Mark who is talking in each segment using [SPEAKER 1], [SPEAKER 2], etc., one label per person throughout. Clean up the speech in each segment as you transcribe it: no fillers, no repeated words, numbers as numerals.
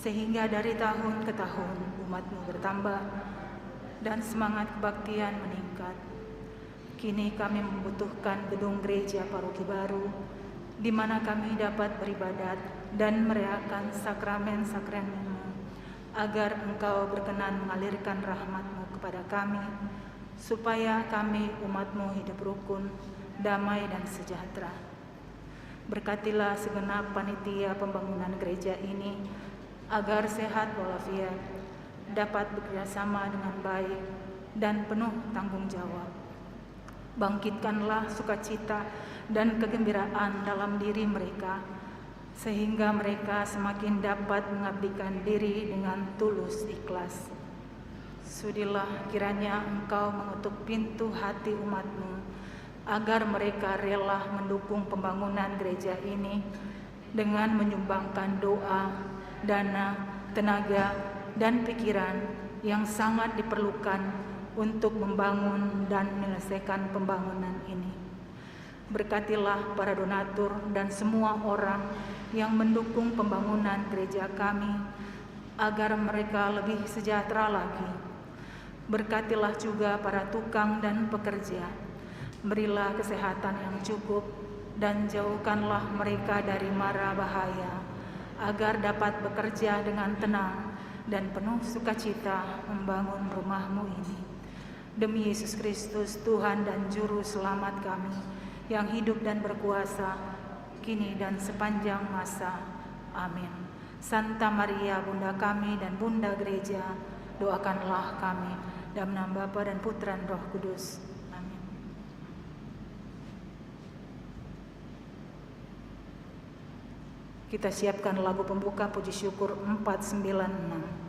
[SPEAKER 1] sehingga dari tahun ke tahun umat-Mu bertambah dan semangat kebaktian meningkat. Kini kami membutuhkan gedung gereja paroki baru, di mana kami dapat beribadat dan merayakan sakramen-sakramen-Mu, agar Engkau berkenan mengalirkan rahmat-Mu kepada kami, supaya kami umat-Mu hidup rukun, damai dan sejahtera. Berkatilah segenap panitia pembangunan gereja ini, agar sehat walafiat, dapat bekerjasama dengan baik dan penuh tanggung jawab. Bangkitkanlah sukacita dan kegembiraan dalam diri mereka, sehingga mereka semakin dapat mengabdikan diri dengan tulus ikhlas. Sudilah kiranya Engkau mengetuk pintu hati umat-Mu, agar mereka rela mendukung pembangunan gereja ini dengan menyumbangkan doa, dana, tenaga, dan pikiran yang sangat diperlukan untuk membangun dan menyelesaikan pembangunan ini. Berkatilah para donatur dan semua orang yang mendukung pembangunan gereja kami, agar mereka lebih sejahtera lagi. Berkatilah juga para tukang dan pekerja. Berilah kesehatan yang cukup dan jauhkanlah mereka dari mara bahaya, agar dapat bekerja dengan tenang dan penuh sukacita membangun rumah-Mu ini. Demi Yesus Kristus, Tuhan dan Juru Selamat kami, yang hidup dan berkuasa, kini dan sepanjang masa. Amin. Santa Maria, Bunda kami dan Bunda Gereja, doakanlah kami. Dalam nama Bapa dan Putra dan Roh Kudus. Amin. Kita siapkan lagu pembuka puji syukur 496.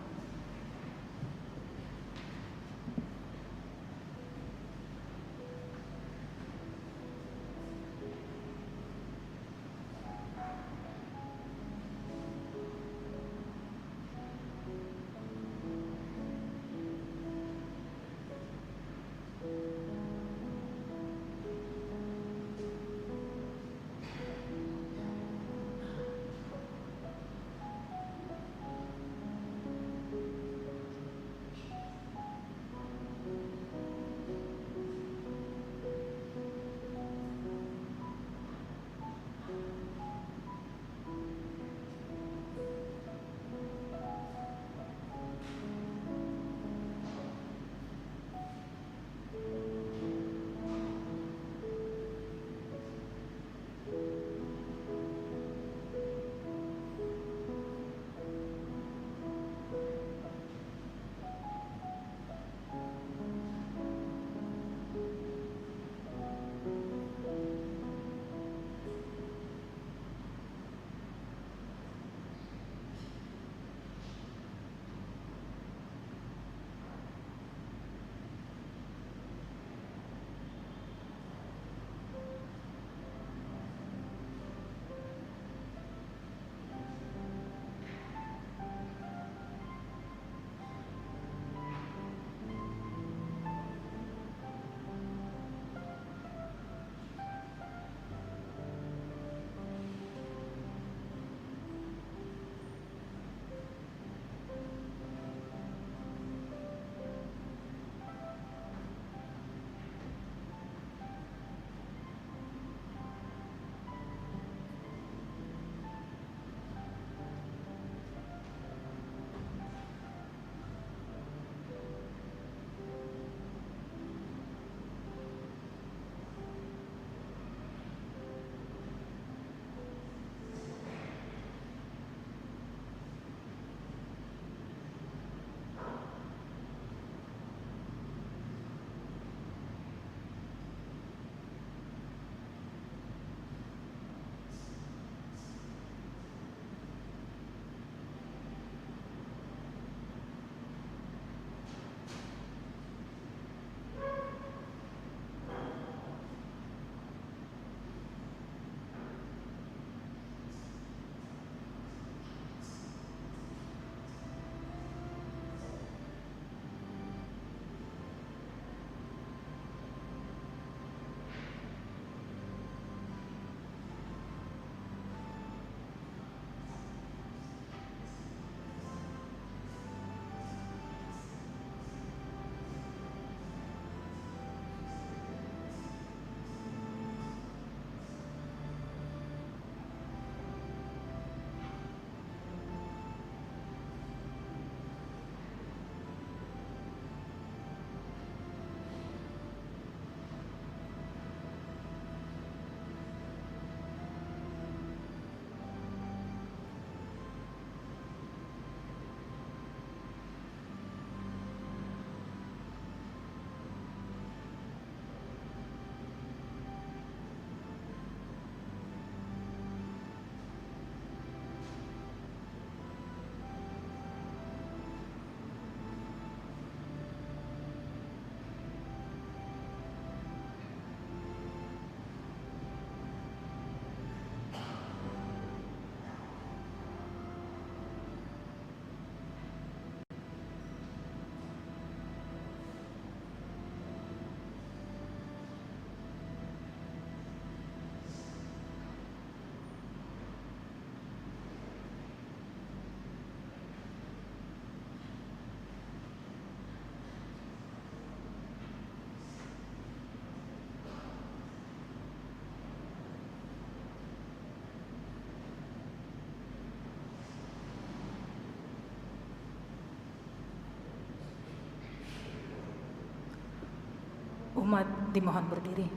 [SPEAKER 1] Umat dimohon berdiri.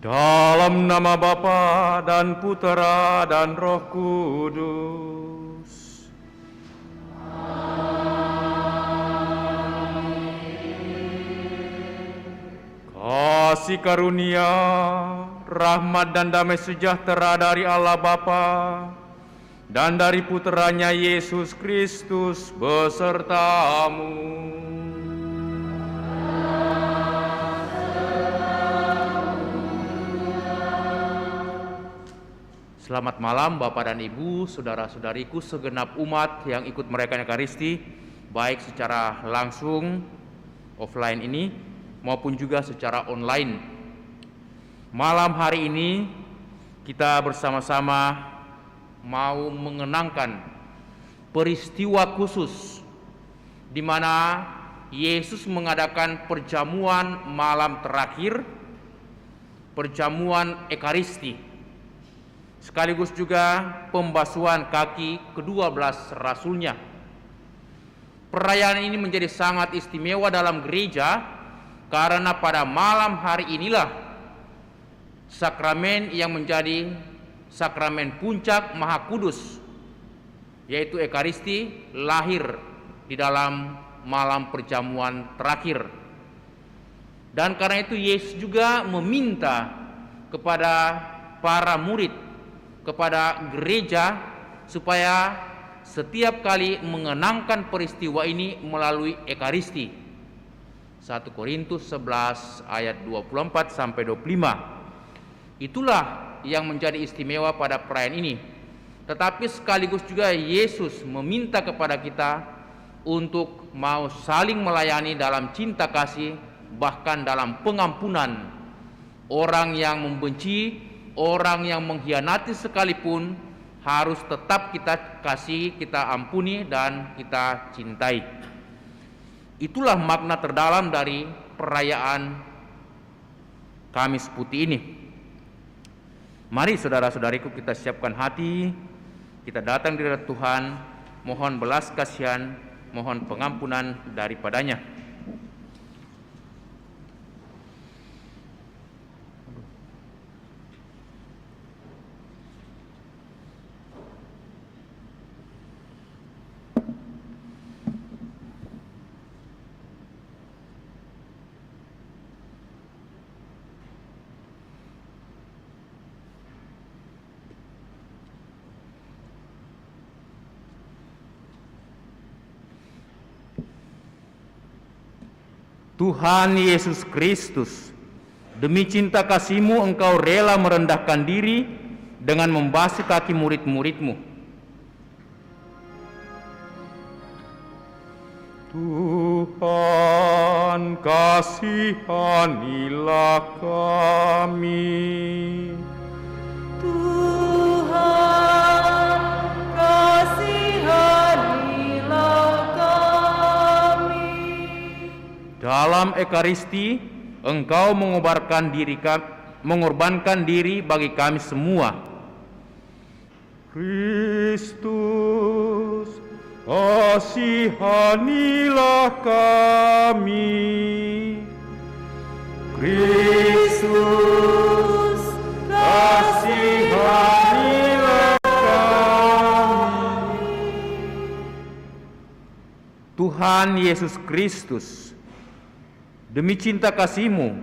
[SPEAKER 2] Dalam nama Bapa dan Putera dan Roh Kudus. Kasih karunia, rahmat dan damai sejahtera dari Allah Bapa dan dari Puteranya Yesus Kristus besertamu. Selamat malam Bapak dan Ibu, saudara-saudariku segenap umat yang ikut merayakan Ekaristi, baik secara langsung offline ini maupun juga secara online. Malam hari ini kita bersama-sama mau mengenangkan peristiwa khusus di mana Yesus mengadakan perjamuan malam terakhir, perjamuan Ekaristi, sekaligus juga pembasuhan kaki ke-12 rasulnya. Perayaan ini menjadi sangat istimewa dalam gereja karena pada malam hari inilah sakramen yang menjadi sakramen puncak Maha Kudus, yaitu Ekaristi, lahir di dalam malam perjamuan terakhir. Dan karena itu Yesus juga meminta kepada para murid, kepada gereja, supaya setiap kali mengenangkan peristiwa ini melalui Ekaristi. 1 Korintus 11 ayat 24 sampai 25. Itulah yang menjadi istimewa pada perayaan ini. Tetapi sekaligus juga Yesus meminta kepada kita untuk mau saling melayani dalam cinta kasih, bahkan dalam pengampunan. Orang yang membenci, orang yang mengkhianati sekalipun harus tetap kita kasih, kita ampuni, dan kita cintai. Itulah makna terdalam dari perayaan Kamis Putih ini. Mari saudara-saudariku kita siapkan hati, kita datang di hadirat Tuhan, mohon belas kasihan, mohon pengampunan daripadanya. Tuhan Yesus Kristus, demi cinta kasih-Mu Engkau rela merendahkan diri dengan membasuh kaki murid-murid-Mu. Tuhan, kasihanilah kami.
[SPEAKER 1] Tuhan, kasihanilah kami.
[SPEAKER 2] Dalam Ekaristi, Engkau mengorbankan diri bagi kami semua. Kristus, kasihanilah kami. Kristus, kasihanilah kami. Tuhan Yesus Kristus, demi cinta kasih-Mu,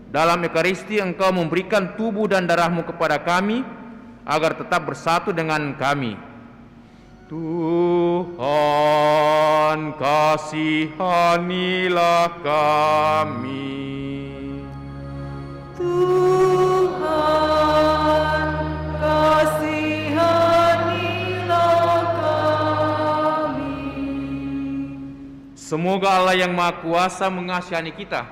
[SPEAKER 2] dalam Ekaristi Engkau memberikan tubuh dan darah-Mu kepada kami, agar tetap bersatu dengan kami. Tuhan, kasihanilah kami.
[SPEAKER 1] Tuhan, kasihanilah kami.
[SPEAKER 2] Semoga Allah yang Maha Kuasa mengasihani kita,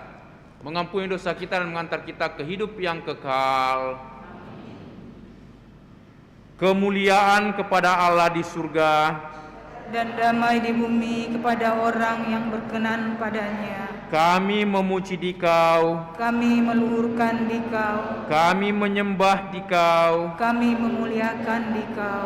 [SPEAKER 2] mengampuni dosa kita dan mengantar kita ke hidup yang kekal. Kemuliaan kepada Allah di surga
[SPEAKER 1] dan damai di bumi kepada orang yang berkenan padanya.
[SPEAKER 2] Kami memuji Dikau,
[SPEAKER 1] Kami meluhurkan Dikau,
[SPEAKER 2] kami menyembah Dikau,
[SPEAKER 1] kami memuliakan Dikau.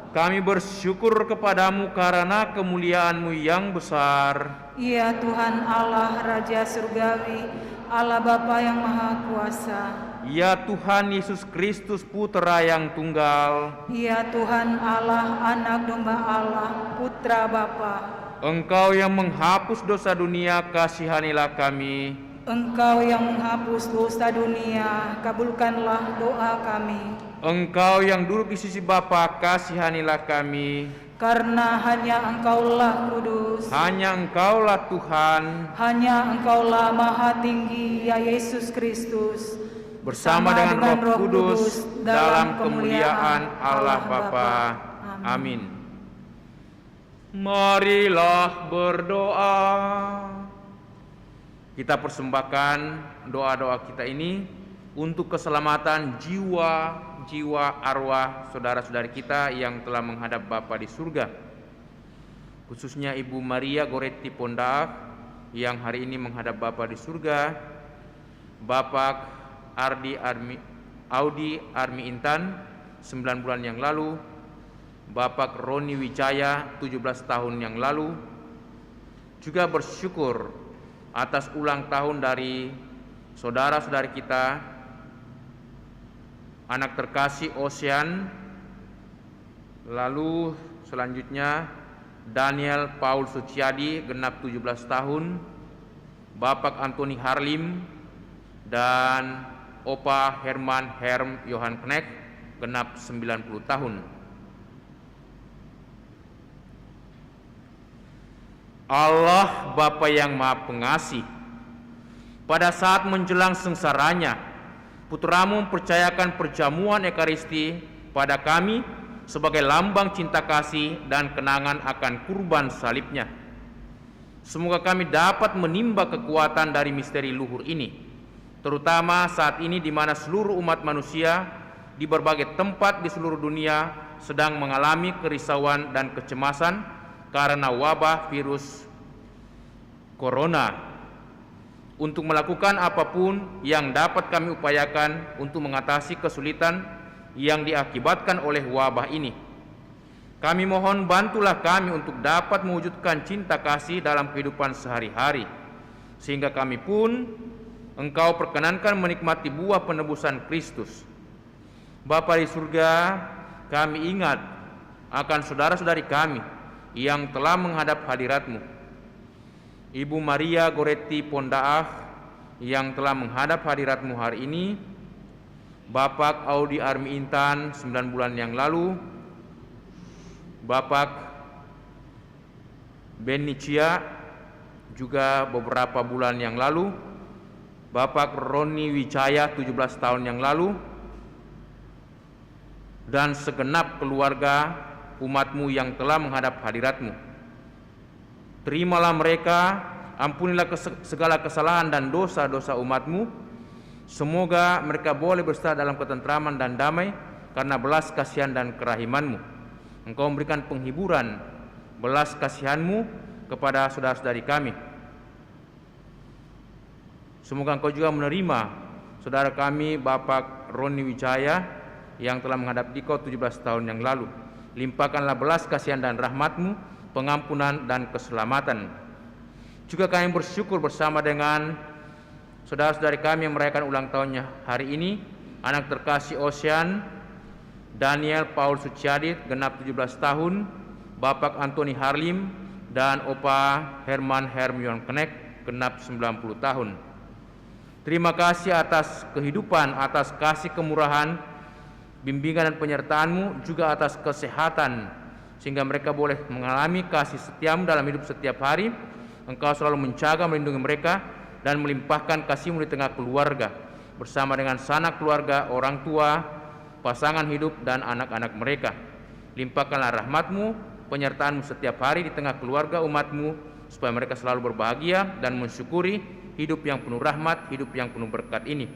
[SPEAKER 2] kami bersyukur kepadamu karena kemuliaan-Mu yang besar.
[SPEAKER 1] Ya Tuhan Allah Raja Surgawi, Allah Bapa yang Maha Kuasa.
[SPEAKER 2] Ya Tuhan Yesus Kristus Putra yang tunggal.
[SPEAKER 1] Ya Tuhan Allah, Anak Domba Allah, Putra Bapa.
[SPEAKER 2] Engkau yang menghapus dosa dunia, kasihanilah kami.
[SPEAKER 1] Engkau yang menghapus dosa dunia, kabulkanlah doa kami.
[SPEAKER 2] Engkau yang duduk di sisi Bapa, kasihanilah kami.
[SPEAKER 1] Karena hanya Engkaulah kudus,
[SPEAKER 2] Hanya Engkaulah Tuhan,
[SPEAKER 1] hanya Engkaulah Maha Tinggi, ya Yesus Kristus,
[SPEAKER 2] bersama dengan Roh Kudus dalam kemuliaan Allah Bapa. Amin. Marilah berdoa. Kita persembahkan doa-doa kita ini untuk keselamatan jiwa arwah saudara-saudari kita yang telah menghadap Bapa di surga. Khususnya Ibu Maria Goretti Pondaak yang hari ini menghadap Bapa di surga. Bapak Audi Armi Intan 9 bulan yang lalu, Bapak Roni Wijaya 17 tahun yang lalu. Juga bersyukur atas ulang tahun dari saudara-saudari kita, anak terkasih Ocean, lalu selanjutnya Daniel Paul Suciadi genap 17 tahun, Bapak Antoni Harlim, dan Opa Herman Herm Johan Knecht genap 90 tahun. Allah Bapa yang Maha Pengasih, pada saat menjelang sengsaranya, Putra-Mu mempercayakan perjamuan Ekaristi pada kami sebagai lambang cinta kasih dan kenangan akan kurban salibnya. Semoga kami dapat menimba kekuatan dari misteri luhur ini, terutama saat ini di mana seluruh umat manusia di berbagai tempat di seluruh dunia sedang mengalami kerisauan dan kecemasan karena wabah virus corona. Untuk melakukan apapun yang dapat kami upayakan untuk mengatasi kesulitan yang diakibatkan oleh wabah ini. Kami mohon bantulah kami untuk dapat mewujudkan cinta kasih dalam kehidupan sehari-hari, sehingga kami pun Engkau perkenankan menikmati buah penebusan Kristus. Bapa di surga, kami ingat akan saudara-saudari kami yang telah menghadap hadirat-Mu. Ibu Maria Goretti Pondaak yang telah menghadap hadirat-Mu hari ini, Bapak Audi Armi Intan 9 bulan yang lalu, Bapak Benicia Juga beberapa bulan yang lalu, Bapak Roni Wijaya 17 tahun yang lalu, dan segenap keluarga umat-Mu yang telah menghadap hadirat-Mu. Terimalah mereka, ampunilah segala kesalahan dan dosa-dosa umat-Mu. Semoga mereka boleh bersatu dalam ketentraman dan damai karena belas kasihan dan kerahiman-Mu. Engkau memberikan penghiburan, belas kasihan-Mu kepada saudara-saudari kami. Semoga Engkau juga menerima saudara kami Bapak Roni Wijaya yang telah menghadap Dikau 17 tahun yang lalu. Limpahkanlah belas kasihan dan rahmat-Mu, pengampunan dan keselamatan. Juga kami bersyukur bersama dengan saudara-saudari kami yang merayakan ulang tahunnya hari ini, anak terkasih Ocean Daniel Paul Suciadit genap 17 tahun, Bapak Anthony Harlim dan Opa Herman Hermion Kenek genap 90 tahun. Terima kasih atas kehidupan, atas kasih kemurahan, bimbingan dan penyertaan-Mu, juga atas kesehatan, sehingga mereka boleh mengalami kasih setia-Mu dalam hidup setiap hari. Engkau selalu menjaga, melindungi mereka, dan melimpahkan kasih-Mu di tengah keluarga, bersama dengan sanak keluarga, orang tua, pasangan hidup, dan anak-anak mereka. Limpahkanlah rahmat-Mu, penyertaan-Mu setiap hari di tengah keluarga umat-Mu, supaya mereka selalu berbahagia dan mensyukuri hidup yang penuh rahmat, hidup yang penuh berkat ini.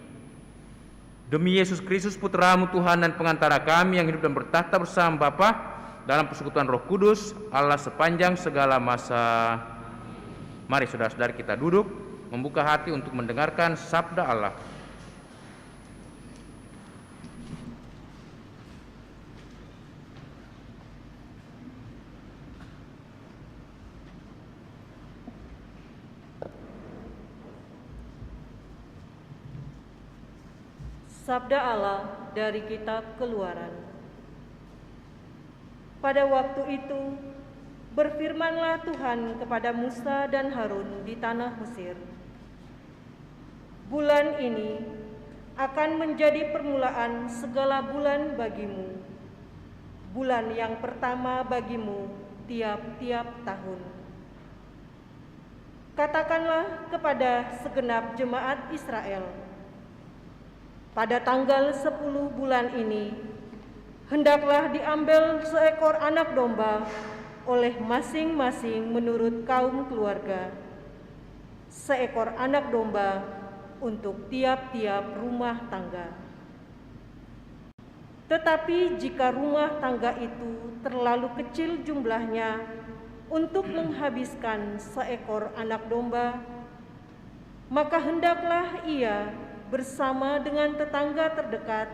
[SPEAKER 2] Demi Yesus Kristus Putra-Mu Tuhan dan pengantara kami yang hidup dan bertahta bersama Bapa dalam persekutuan Roh Kudus, Allah sepanjang segala masa. Mari saudara-saudari kita duduk, membuka hati untuk mendengarkan sabda Allah.
[SPEAKER 3] Sabda Allah dari kitab Keluaran. Pada waktu itu, berfirmanlah Tuhan kepada Musa dan Harun di tanah Mesir. Bulan ini akan menjadi permulaan segala bulan bagimu, bulan yang pertama bagimu tiap-tiap tahun. Katakanlah kepada segenap jemaat Israel, pada tanggal 10 bulan ini, hendaklah diambil seekor anak domba oleh masing-masing menurut kaum keluarga, seekor anak domba untuk tiap-tiap rumah tangga. Tetapi jika rumah tangga itu terlalu kecil jumlahnya untuk menghabiskan seekor anak domba, maka hendaklah ia bersama dengan tetangga terdekat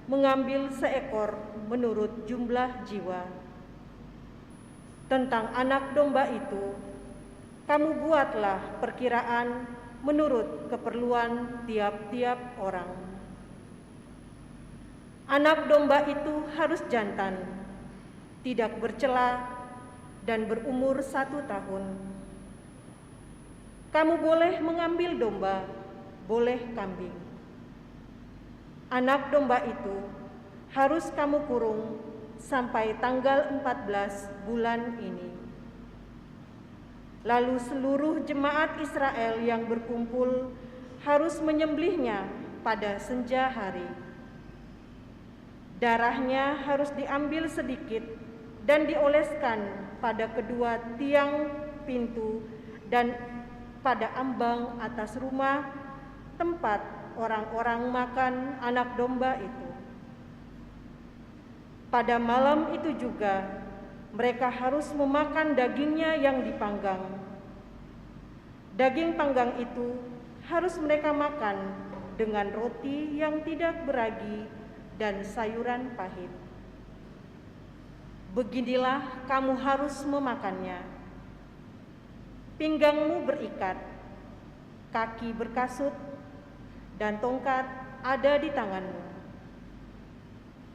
[SPEAKER 3] mengambil seekor menurut jumlah jiwa. Tentang anak domba itu, kamu buatlah perkiraan menurut keperluan tiap-tiap orang. Anak domba itu harus jantan, tidak bercela, dan berumur 1 tahun. Kamu boleh mengambil domba, boleh kambing. Anak domba itu harus kamu kurung sampai tanggal 14 bulan ini. Lalu seluruh jemaat Israel yang berkumpul harus menyembelihnya pada senja hari. Darahnya harus diambil sedikit dan dioleskan pada kedua tiang pintu dan pada ambang atas rumah tempat orang-orang makan anak domba itu. Pada malam itu juga mereka harus memakan dagingnya yang dipanggang. Daging panggang itu harus mereka makan dengan roti yang tidak beragi dan sayuran pahit. Beginilah kamu harus memakannya. Pinggangmu berikat, kaki berkasut, dan tongkat ada di tanganmu.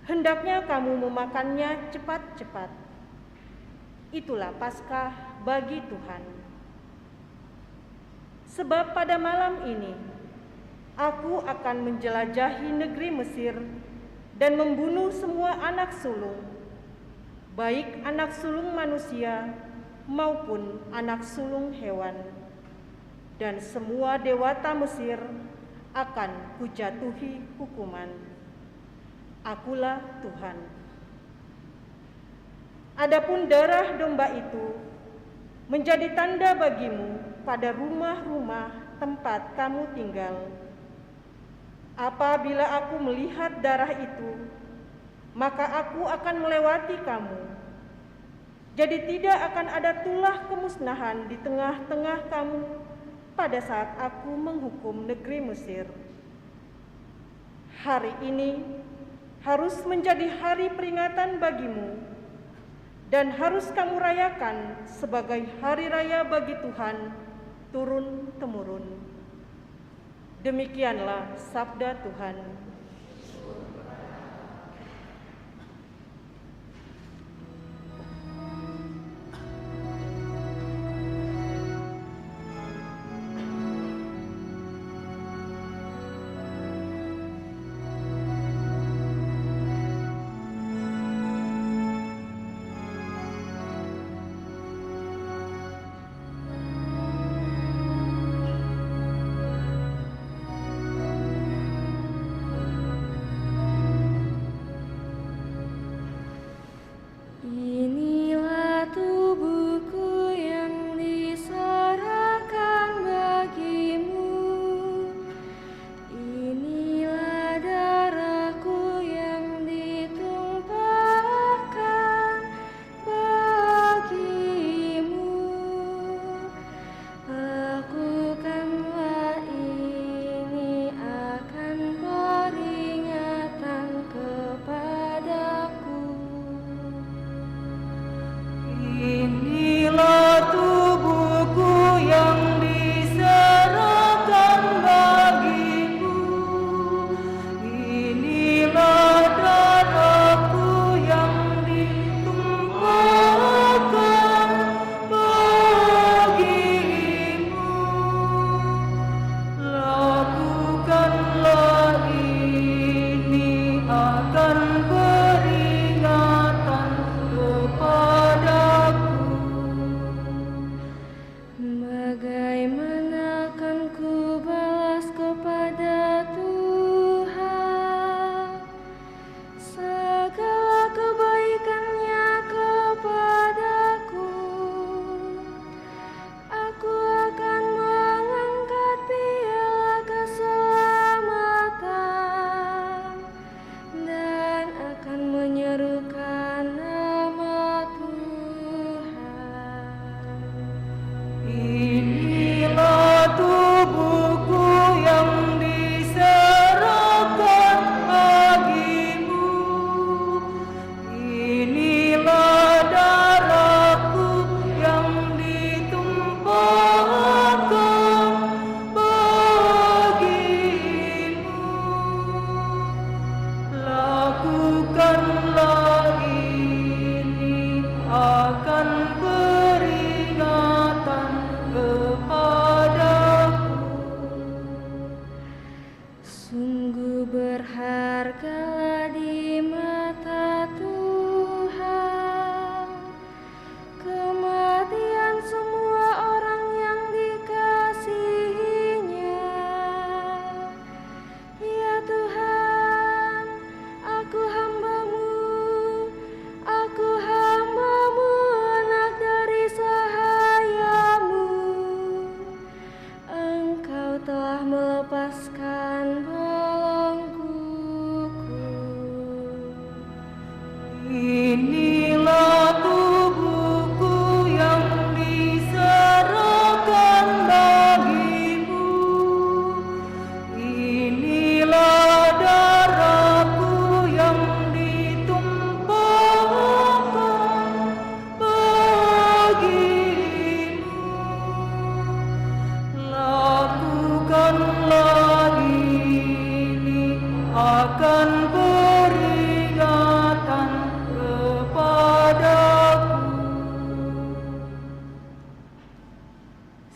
[SPEAKER 3] Hendaknya kamu memakannya cepat-cepat. Itulah Paskah bagi Tuhan. Sebab pada malam ini aku akan menjelajahi negeri Mesir dan membunuh semua anak sulung, baik anak sulung manusia maupun anak sulung hewan, dan semua dewata Mesir akan kujatuhi hukuman. Akulah Tuhan. Adapun darah domba itu menjadi tanda bagimu pada rumah-rumah tempat kamu tinggal. Apabila aku melihat darah itu, maka aku akan melewati kamu. Jadi tidak akan ada tulah kemusnahan di tengah-tengah kamu pada saat aku menghukum negeri Mesir. Hari ini harus menjadi hari peringatan bagimu dan harus kamu rayakan sebagai hari raya bagi Tuhan turun-temurun. Demikianlah sabda Tuhan.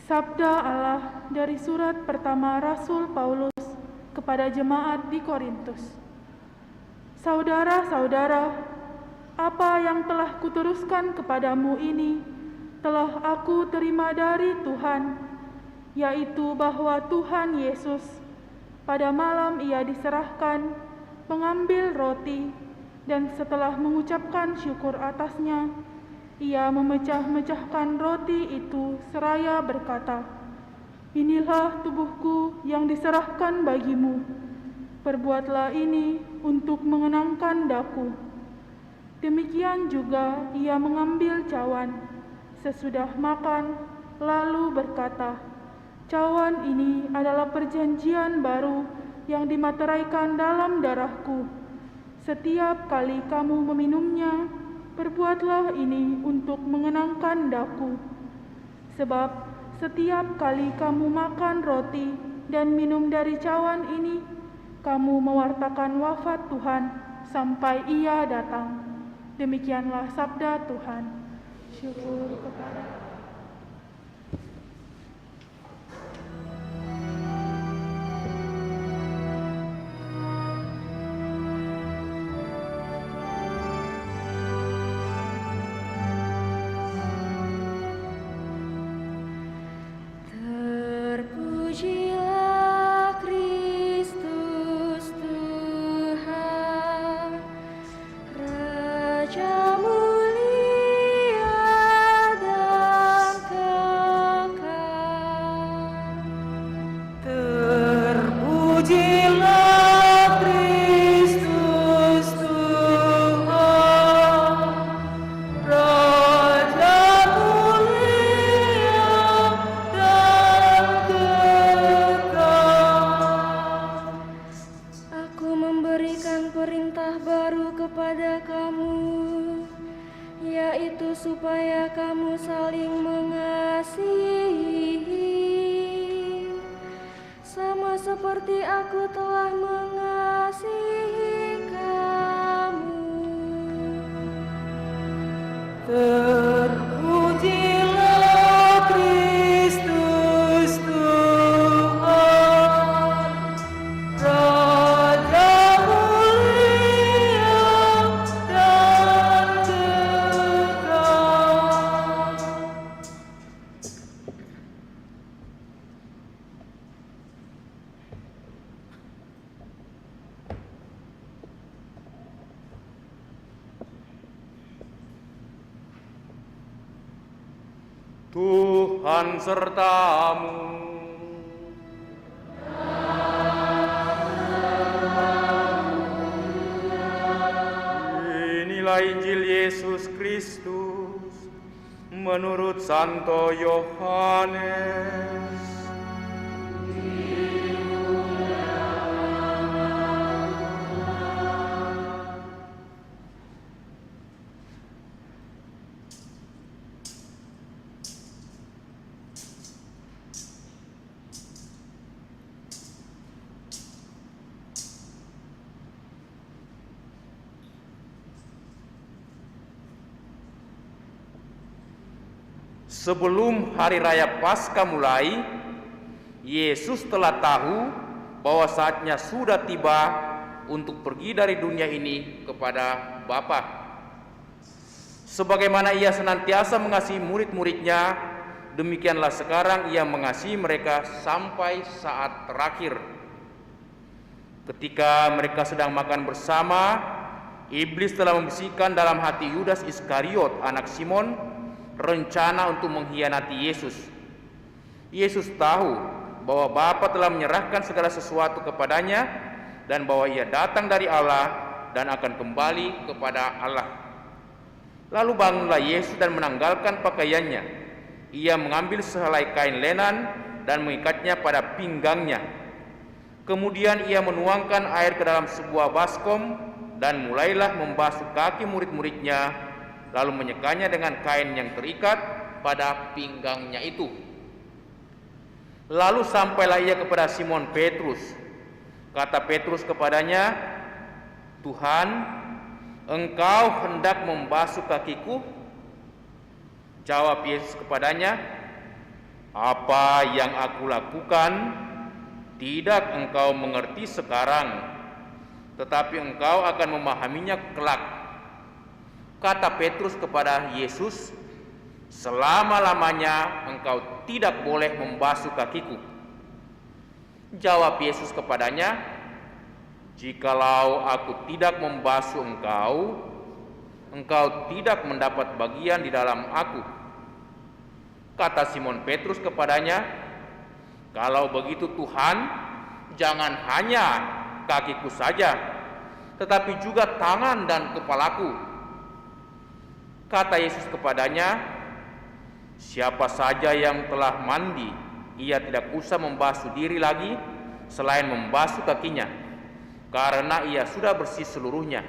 [SPEAKER 4] Sabda Allah dari surat pertama Rasul Paulus kepada jemaat di Korintus. Saudara-saudara, apa yang telah kuteruskan kepadamu ini telah aku terima dari Tuhan, yaitu bahwa Tuhan Yesus pada malam ia diserahkan mengambil roti, dan setelah mengucapkan syukur atasnya, ia memecah-mecahkan roti itu seraya berkata, "Inilah tubuhku yang diserahkan bagimu. Perbuatlah ini untuk mengenangkan daku." Demikian juga ia mengambil cawan sesudah makan, lalu berkata, "Cawan ini adalah perjanjian baru yang dimateraikan dalam darahku. Setiap kali kamu meminumnya, perbuatlah ini untuk mengenangkan daku. Sebab setiap kali kamu makan roti dan minum dari cawan ini, kamu mewartakan wafat Tuhan sampai ia datang." Demikianlah sabda Tuhan. Syukur kepada Allah.
[SPEAKER 5] Terpujilah Kristus Tuhan, Raja mulia dan kekal.
[SPEAKER 1] Terpujilah Kristus Tuhan, Raja mulia dan kekal.
[SPEAKER 5] Aku memberikan perintah baru kepada kamu, yaitu supaya kamu saling mengasihi, sama seperti aku telah mengasihi kamu.
[SPEAKER 1] Terpujilah Kristus Tuhan, Raja mulia dan kekal.
[SPEAKER 2] Tuhan sertamu. Inilah Injil Yesus Kristus menurut Santo Yohanes. Sebelum hari raya Paskah mulai, Yesus telah tahu bahwa saatnya sudah tiba untuk pergi dari dunia ini kepada Bapa. Sebagaimana ia senantiasa mengasihi murid-muridnya, demikianlah sekarang ia mengasihi mereka sampai saat terakhir. Ketika mereka sedang makan bersama, iblis telah membisikkan dalam hati Yudas Iskariot, anak Simon, rencana untuk mengkhianati Yesus. Yesus tahu bahwa Bapa telah menyerahkan segala sesuatu kepadanya dan bahwa ia datang dari Allah dan akan kembali kepada Allah. Lalu bangunlah Yesus dan menanggalkan pakaiannya. Ia mengambil sehelai kain lenan dan mengikatnya pada pinggangnya. Kemudian ia menuangkan air ke dalam sebuah baskom dan mulailah membasuh kaki murid-muridnya, lalu menyekanya dengan kain yang terikat pada pinggangnya itu. Lalu sampailah ia kepada Simon Petrus. Kata Petrus kepadanya, "Tuhan, engkau hendak membasuh kakiku?" Jawab Yesus kepadanya, "Apa yang aku lakukan tidak engkau mengerti sekarang, tetapi engkau akan memahaminya kelak." Kata Petrus kepada Yesus, selama-lamanya engkau tidak boleh membasuh kakiku. Jawab Yesus kepadanya, jikalau aku tidak membasuh engkau, engkau tidak mendapat bagian di dalam aku. Kata Simon Petrus kepadanya, kalau begitu Tuhan, jangan hanya kakiku saja, tetapi juga tangan dan kepalaku. Kata Yesus kepadanya, siapa saja yang telah mandi, ia tidak usah membasuh diri lagi selain membasuh kakinya, karena ia sudah bersih seluruhnya.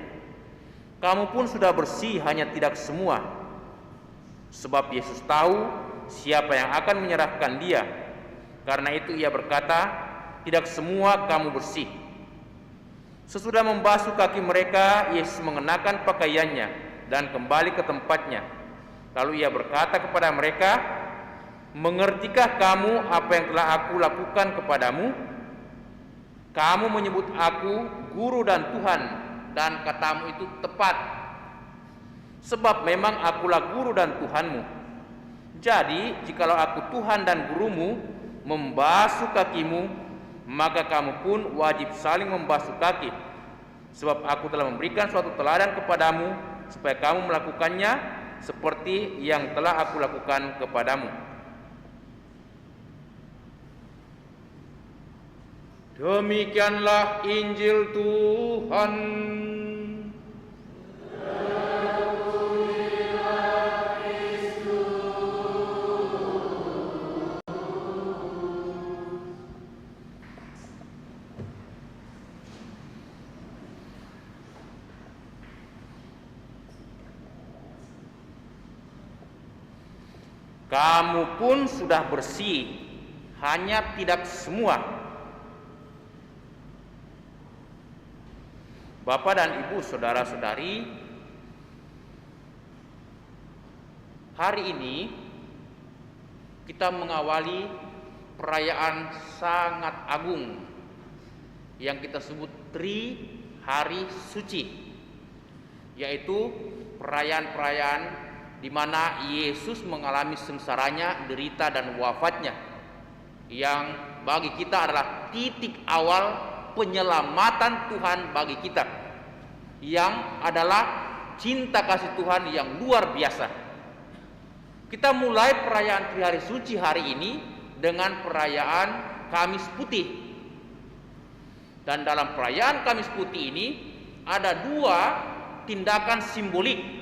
[SPEAKER 2] Kamu pun sudah bersih, hanya tidak semua. Sebab Yesus tahu siapa yang akan menyerahkan dia. Karena itu ia berkata, tidak semua kamu bersih. Sesudah membasuh kaki mereka, Yesus mengenakan pakaiannya dan kembali ke tempatnya. Lalu ia berkata kepada mereka, mengertikah kamu apa yang telah aku lakukan kepadamu? Kamu menyebut aku guru dan Tuhan, dan katamu itu tepat. Sebab memang akulah guru dan Tuhanmu. Jadi jikalau aku Tuhan dan gurumu membasuh kakimu, maka kamu pun wajib saling membasuh kaki. Sebab aku telah memberikan suatu teladan kepadamu, supaya kamu melakukannya seperti yang telah aku lakukan kepadamu. Demikianlah Injil Tuhan. Kamu pun sudah bersih, hanya tidak semua. Bapak dan Ibu, saudara-saudari, hari ini kita mengawali perayaan sangat agung yang kita sebut Tri Hari Suci, yaitu perayaan-perayaan di mana Yesus mengalami sengsaranya, derita dan wafatnya, yang bagi kita adalah titik awal penyelamatan Tuhan bagi kita, yang adalah cinta kasih Tuhan yang luar biasa. Kita mulai perayaan Tri Hari Suci hari ini dengan perayaan Kamis Putih. Dan dalam perayaan Kamis Putih ini ada dua tindakan simbolik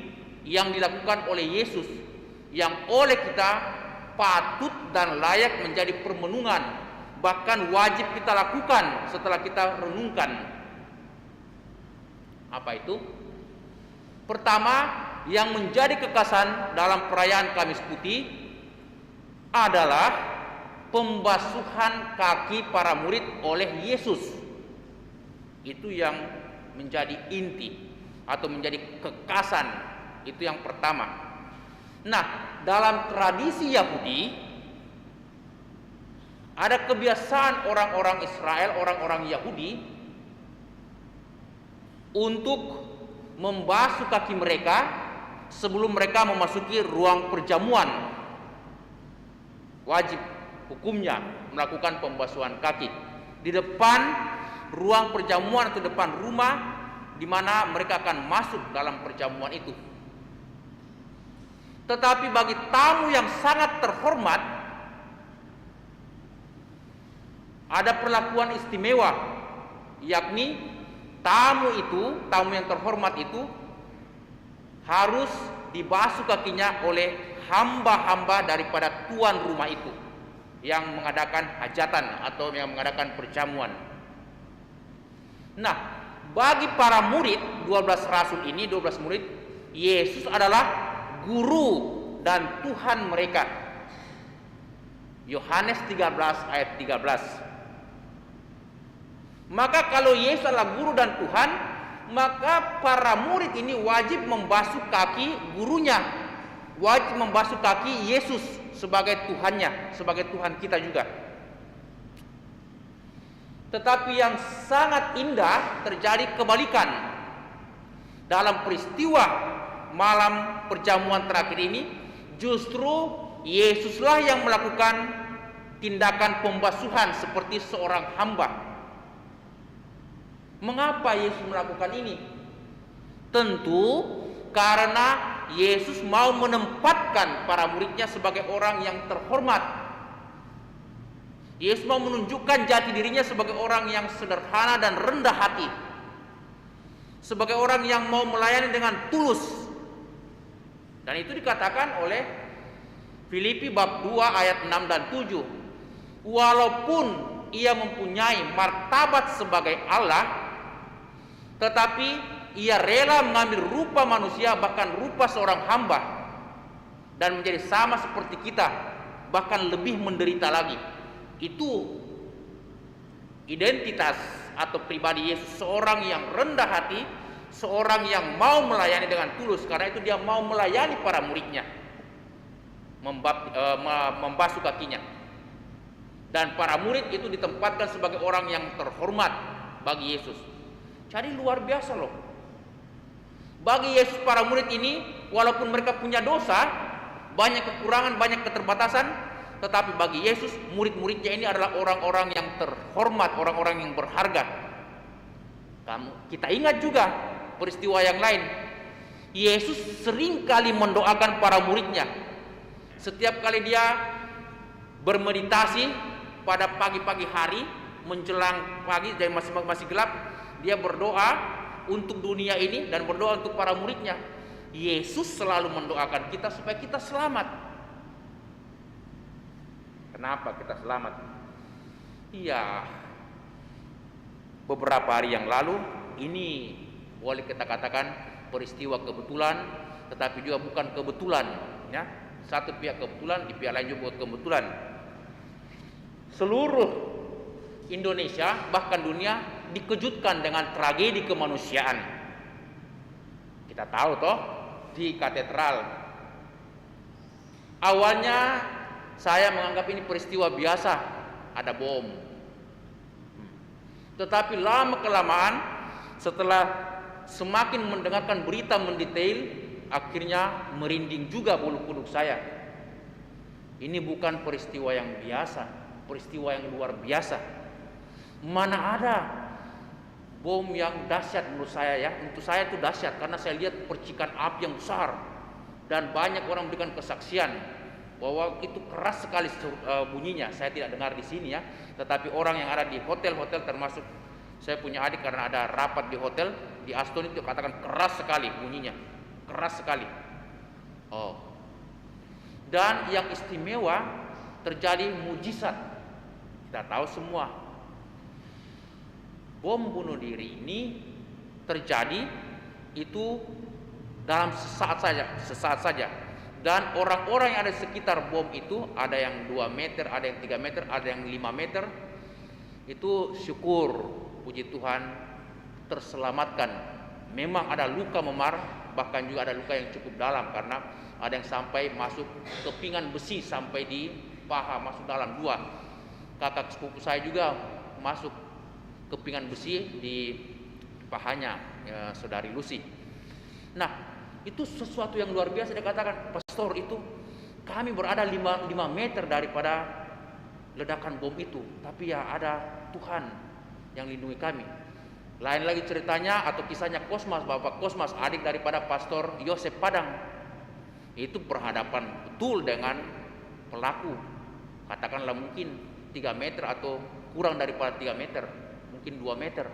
[SPEAKER 2] yang dilakukan oleh Yesus, yang oleh kita patut dan layak menjadi permenungan, bahkan wajib kita lakukan setelah kita renungkan. Apa itu? Pertama, yang menjadi kekasan dalam perayaan Kamis Putih adalah pembasuhan kaki para murid oleh Yesus. Itu yang menjadi inti atau menjadi kekasan. Itu yang pertama. Nah, dalam tradisi Yahudi ada kebiasaan orang-orang Israel, orang-orang Yahudi untuk membasuh kaki mereka sebelum mereka memasuki ruang perjamuan. Wajib hukumnya melakukan pembasuhan kaki di depan ruang perjamuan atau depan rumah di mana mereka akan masuk dalam perjamuan itu. Tetapi bagi tamu yang sangat terhormat, ada perlakuan istimewa, yakni tamu yang terhormat itu harus dibasuh kakinya oleh hamba-hamba daripada tuan rumah itu yang mengadakan hajatan atau yang mengadakan perjamuan. Nah, bagi para murid, 12 rasul ini, 12 murid, Yesus adalah guru dan Tuhan mereka. Yohanes 13 ayat 13. Maka kalau Yesus adalah guru dan Tuhan, maka para murid ini wajib membasuh kaki gurunya, wajib membasuh kaki Yesus sebagai Tuhannya, sebagai Tuhan kita juga. Tetapi yang sangat indah terjadi kebalikan. Dalam peristiwa malam perjamuan terakhir ini, justru Yesuslah yang melakukan tindakan pembasuhan seperti seorang hamba. Mengapa Yesus melakukan ini? Tentu karena Yesus mau menempatkan para muridnya sebagai orang yang terhormat. Yesus mau menunjukkan jati dirinya sebagai orang yang sederhana dan rendah hati, sebagai orang yang mau melayani dengan tulus. Dan itu dikatakan oleh Filipi bab 2 ayat 6 dan 7. Walaupun ia mempunyai martabat sebagai Allah, tetapi ia rela mengambil rupa manusia, bahkan rupa seorang hamba, dan menjadi sama seperti kita, bahkan lebih menderita lagi. Itu identitas atau pribadi Yesus, seorang yang rendah hati, seorang yang mau melayani dengan tulus. Karena itu dia mau melayani para muridnya, membasuh kakinya. Dan para murid itu ditempatkan sebagai orang yang terhormat bagi Yesus. Jadi luar biasa loh. Bagi Yesus para murid ini, walaupun mereka punya dosa, banyak kekurangan, banyak keterbatasan, tetapi bagi Yesus murid-muridnya ini adalah orang-orang yang terhormat, orang-orang yang berharga. Kita ingat juga peristiwa yang lain. Yesus seringkali mendoakan para muridnya. Setiap kali dia bermeditasi pada pagi-pagi hari menjelang pagi dan masih gelap, dia berdoa untuk dunia ini dan berdoa untuk para muridnya. Yesus selalu mendoakan kita supaya kita selamat. Kenapa kita selamat? Iya, beberapa hari yang lalu ini boleh kita katakan peristiwa kebetulan, tetapi juga bukan kebetulan, ya. Satu pihak kebetulan, di pihak lain juga kebetulan. Seluruh Indonesia bahkan dunia dikejutkan dengan tragedi kemanusiaan. Kita tahu toh, di katedral. Awalnya saya menganggap ini peristiwa biasa, ada bom. Tetapi lama kelamaan setelah semakin mendengarkan berita mendetail, akhirnya merinding juga bulu kuduk saya. Ini bukan peristiwa yang biasa, peristiwa yang luar biasa. Mana ada bom yang dahsyat menurut saya ya. Untuk saya itu dahsyat karena saya lihat percikan api yang besar dan banyak orang memberikan kesaksian bahwa itu keras sekali bunyinya. Saya tidak dengar di sini ya, tetapi orang yang ada di hotel-hotel, termasuk saya punya adik karena ada rapat di hotel di Aston, itu katakan keras sekali bunyinya, keras sekali. Dan yang istimewa terjadi mujizat. Kita tahu semua bom bunuh diri ini terjadi itu dalam sesaat saja. Dan orang-orang yang ada di sekitar bom itu, ada yang 2 meter, ada yang 3 meter, ada yang 5 meter, itu syukur, puji Tuhan, terselamatkan. Memang ada luka memar, bahkan juga ada luka yang cukup dalam, karena ada yang sampai masuk kepingan besi sampai di paha, masuk dalam 2. Kakak sepupu saya juga masuk kepingan besi di pahanya, ya, saudari Lucy. Nah, itu sesuatu yang luar biasa. Dia katakan, pastor, itu kami berada 5 meter daripada ledakan bom itu, tapi ya ada Tuhan yang lindungi kami. Lain lagi ceritanya atau kisahnya Kosmas, Bapak Kosmas, adik daripada Pastor Yosef Padang. Itu berhadapan betul dengan pelaku, katakanlah mungkin 3 meter atau kurang daripada 3 meter, mungkin 2 meter.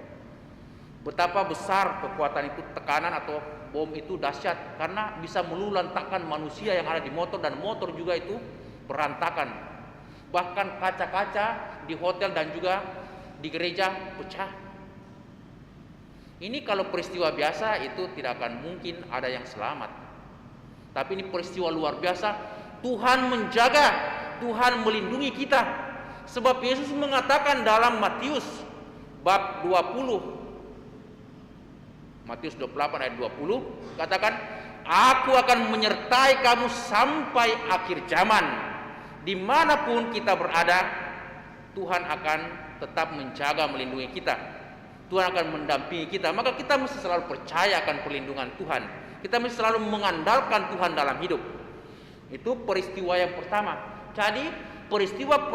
[SPEAKER 2] Betapa besar kekuatan itu, tekanan atau bom itu dahsyat, karena bisa melulantakkan manusia yang ada di motor, dan motor juga itu berantakan. Bahkan kaca-kaca di hotel dan juga di gereja pecah. Ini kalau peristiwa biasa itu tidak akan mungkin ada yang selamat. Tapi ini peristiwa luar biasa. Tuhan menjaga, Tuhan melindungi kita. Sebab Yesus mengatakan dalam Matius bab 20, Matius 28 ayat 20, katakan, aku akan menyertai kamu sampai akhir zaman. Dimanapun kita berada, Tuhan akan tetap menjaga, melindungi kita. Tuhan akan mendampingi kita. Maka kita mesti selalu percaya akan perlindungan Tuhan. Kita mesti selalu mengandalkan Tuhan dalam hidup. Itu peristiwa yang pertama. Jadi peristiwa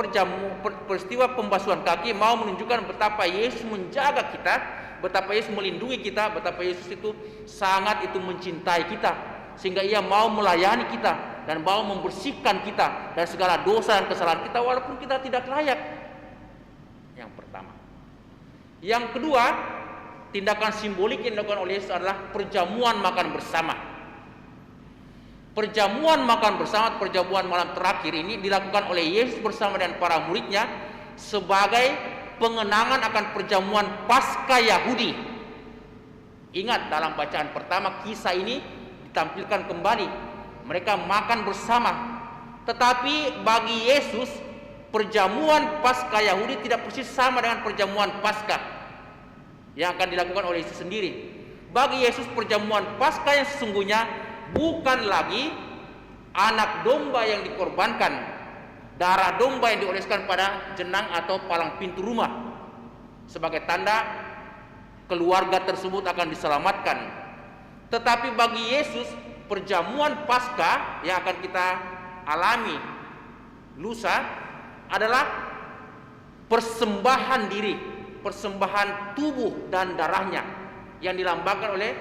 [SPEAKER 2] pembasuhan kaki mau menunjukkan betapa Yesus menjaga kita, betapa Yesus melindungi kita, betapa Yesus itu sangat mencintai kita, sehingga Ia mau melayani kita dan mau membersihkan kita dari segala dosa dan kesalahan kita walaupun kita tidak layak. Yang pertama. Yang kedua, tindakan simbolik yang dilakukan oleh Yesus adalah perjamuan makan bersama. Perjamuan makan bersama, perjamuan malam terakhir ini dilakukan oleh Yesus bersama dengan para muridnya sebagai pengenangan akan perjamuan Paskah Yahudi. Ingat, dalam bacaan pertama kisah ini ditampilkan kembali. Mereka makan bersama. Tetapi bagi Yesus, perjamuan Paskah Yahudi tidak persis sama dengan perjamuan Paskah yang akan dilakukan oleh Yesus sendiri. Bagi Yesus, perjamuan Paskah yang sesungguhnya bukan lagi anak domba yang dikorbankan, darah domba yang dioleskan pada jenang atau palang pintu rumah sebagai tanda keluarga tersebut akan diselamatkan. Tetapi bagi Yesus, perjamuan Paskah yang akan kita alami lusa adalah persembahan diri, persembahan tubuh dan darahnya yang dilambangkan oleh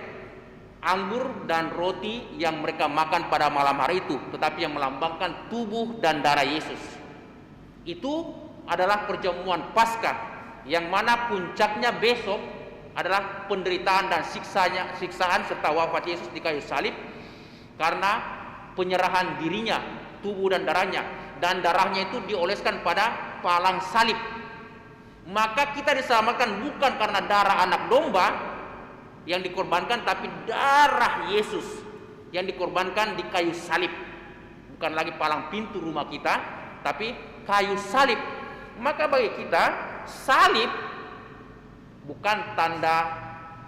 [SPEAKER 2] anggur dan roti yang mereka makan pada malam hari itu, tetapi yang melambangkan tubuh dan darah Yesus. Itu adalah perjamuan Paskah yang mana puncaknya besok adalah penderitaan dan siksaan serta wafat Yesus di kayu salib karena penyerahan dirinya, tubuh dan darahnya, dan darahnya itu dioleskan pada palang salib. Maka kita diselamatkan bukan karena darah anak domba yang dikorbankan, tapi darah Yesus yang dikorbankan di kayu salib. Bukan lagi palang pintu rumah kita, tapi kayu salib. Maka bagi kita, salib bukan tanda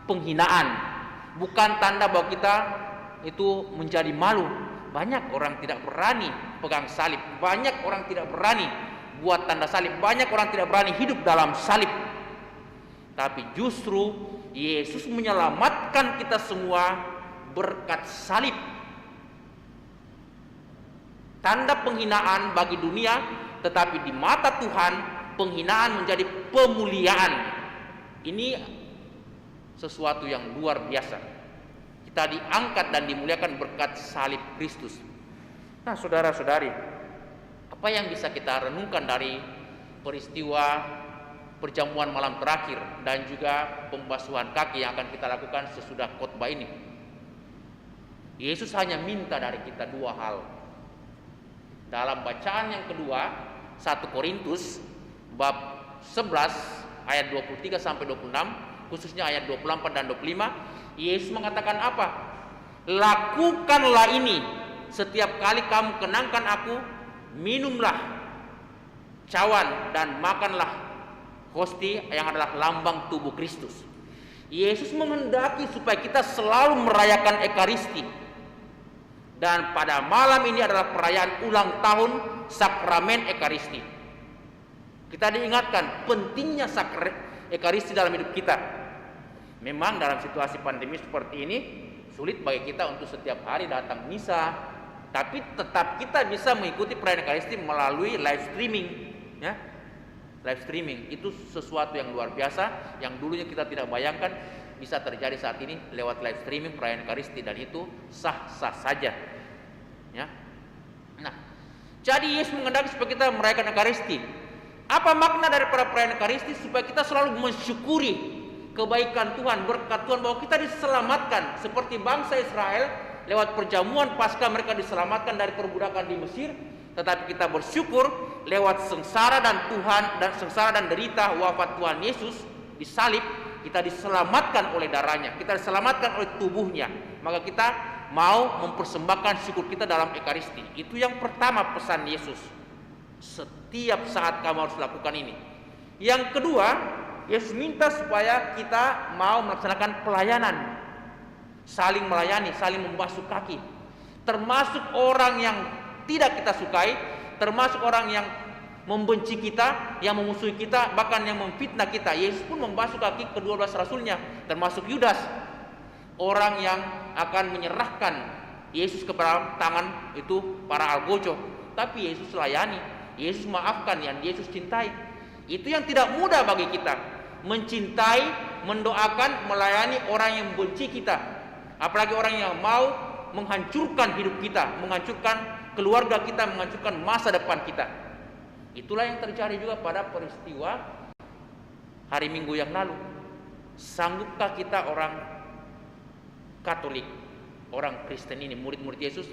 [SPEAKER 2] penghinaan, bukan tanda bahwa kita itu menjadi malu. Banyak orang tidak berani pegang salib, banyak orang tidak berani buat tanda salib, banyak orang tidak berani hidup dalam salib. Tapi justru Yesus menyelamatkan kita semua berkat salib. Tanda penghinaan bagi dunia, tetapi di mata Tuhan penghinaan menjadi pemuliaan. Ini sesuatu yang luar biasa. Kita diangkat dan dimuliakan berkat salib Kristus. Nah, saudara-saudari, apa yang bisa kita renungkan dari peristiwa perjamuan malam terakhir dan juga pembasuhan kaki yang akan kita lakukan sesudah khotbah ini? Yesus hanya minta dari kita dua hal. Dalam bacaan yang kedua, 1 Korintus bab 11 ayat 23 sampai 26, khususnya ayat 24 dan 25, Yesus mengatakan apa? Lakukanlah ini setiap kali kamu kenangkan aku, minumlah cawan dan makanlah hosti yang adalah lambang tubuh Kristus. Yesus menghendaki supaya kita selalu merayakan Ekaristi. Dan pada malam ini adalah perayaan ulang tahun sakramen Ekaristi. Kita diingatkan pentingnya Ekaristi dalam hidup kita. Memang dalam situasi pandemi seperti ini sulit bagi kita untuk setiap hari datang misa, tapi tetap kita bisa mengikuti perayaan Ekaristi melalui live streaming, ya. Live streaming itu sesuatu yang luar biasa yang dulunya kita tidak bayangkan bisa terjadi saat ini lewat live streaming perayaan Ekaristi, dan itu sah-sah saja, ya. Nah, jadi Yesus menghendaki supaya kita merayakan Ekaristi. Apa makna daripada perayaan Ekaristi? Supaya kita selalu mensyukuri kebaikan Tuhan, berkat Tuhan, bahwa kita diselamatkan seperti bangsa Israel lewat perjamuan Paskah. Mereka diselamatkan dari perbudakan di Mesir, tetapi kita bersyukur lewat sengsara dan derita wafat Tuhan Yesus di salib, kita diselamatkan oleh darahnya, kita diselamatkan oleh tubuhnya. Maka kita mau mempersembahkan syukur kita dalam Ekaristi. Itu yang pertama pesan Yesus. Setiap saat kamu harus lakukan ini. Yang kedua, Yesus minta supaya kita mau melaksanakan pelayanan, saling melayani, saling membasuh kaki, termasuk orang yang tidak kita sukai, termasuk orang yang membenci kita, yang memusuhi kita, bahkan yang memfitnah kita. Yesus pun membasuh kaki ke-12 rasulnya, termasuk Yudas, orang yang akan menyerahkan Yesus kepada tangan itu para algojo, tapi Yesus layani, Yesus maafkan yang Yesus cintai. Itu yang tidak mudah bagi kita, mencintai, mendoakan, melayani orang yang membenci kita, apalagi orang yang mau menghancurkan hidup kita, menghancurkan keluarga kita, menghancurkan masa depan kita. Itulah yang terjadi juga pada peristiwa hari Minggu yang lalu. Sanggupkah kita orang Katolik, orang Kristen ini, murid-murid Yesus,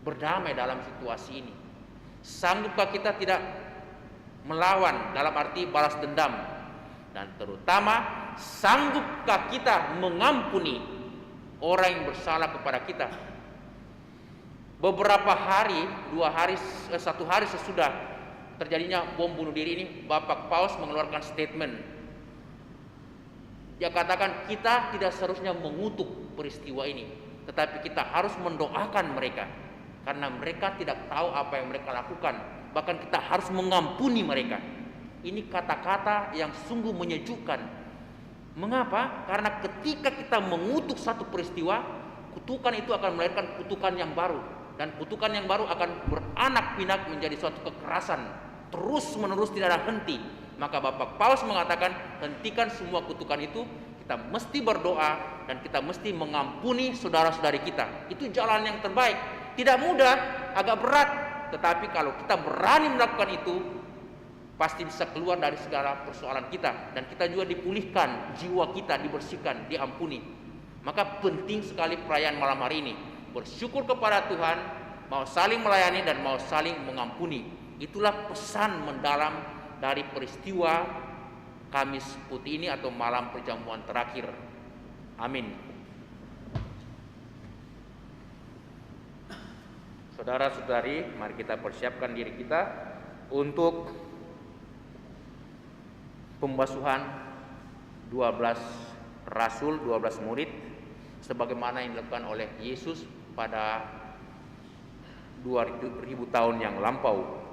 [SPEAKER 2] berdamai dalam situasi ini? Sanggupkah kita tidak melawan dalam arti balas dendam? Dan terutama, sanggupkah kita mengampuni orang yang bersalah kepada kita? Beberapa hari, 1 hari sesudah terjadinya bom bunuh diri ini, Bapak Paus mengeluarkan statement. Dia katakan kita tidak seharusnya mengutuk peristiwa ini, tetapi kita harus mendoakan mereka, karena mereka tidak tahu apa yang mereka lakukan. Bahkan kita harus mengampuni mereka. Ini kata-kata yang sungguh menyejukkan. Mengapa? Karena ketika kita mengutuk satu peristiwa, kutukan itu akan melahirkan kutukan yang baru, dan kutukan yang baru akan beranak pinak menjadi suatu kekerasan terus menerus, tidak ada henti. Maka Bapak Paus mengatakan, hentikan semua kutukan itu. Kita mesti berdoa dan kita mesti mengampuni saudara-saudari kita. Itu jalan yang terbaik. Tidak mudah, agak berat, tetapi kalau kita berani melakukan itu, pasti bisa keluar dari segala persoalan kita, dan kita juga dipulihkan, jiwa kita dibersihkan, diampuni. Maka penting sekali perayaan malam hari ini, bersyukur kepada Tuhan, mau saling melayani dan mau saling mengampuni. Itulah pesan mendalam dari peristiwa Kamis Putih ini atau malam perjamuan terakhir. Amin. Saudara-saudari, mari kita persiapkan diri kita untuk pembasuhan 12 rasul, 12 murid, sebagaimana yang dilakukan oleh Yesus pada 2000 tahun yang lampau.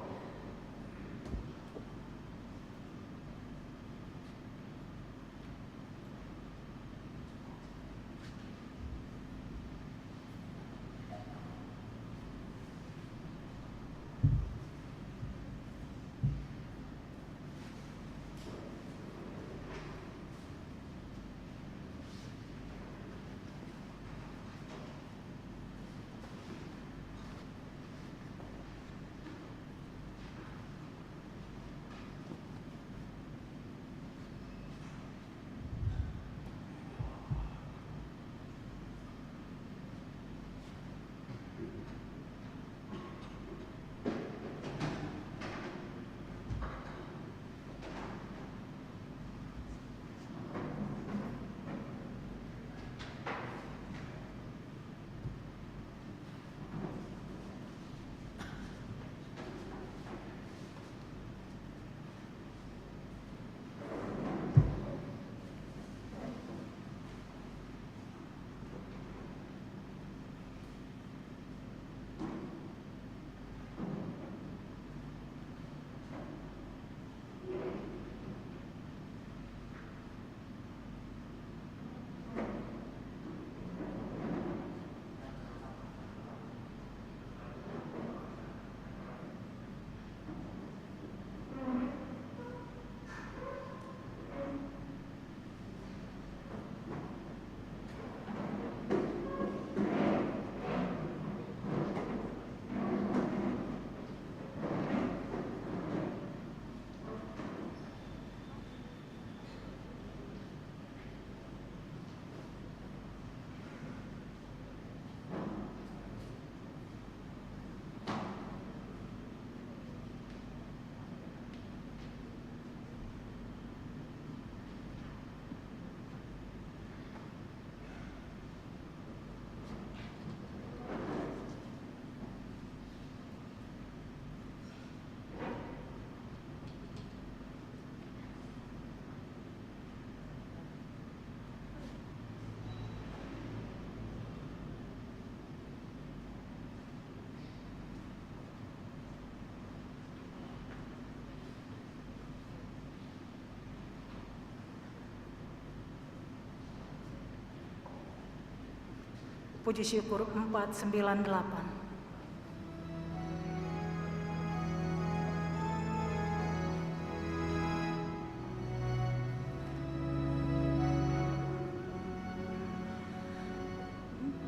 [SPEAKER 1] Puji syukur 498.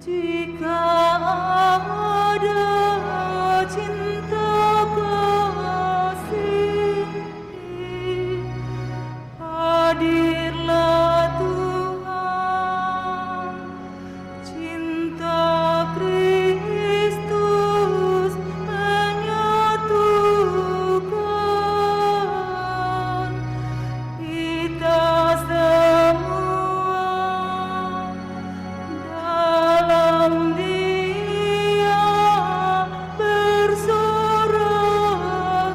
[SPEAKER 1] Jika ada cinta kasih, hadirlah Tuhan. Cinta Kristus menyatukan kita semua dalam Dia bersoraklah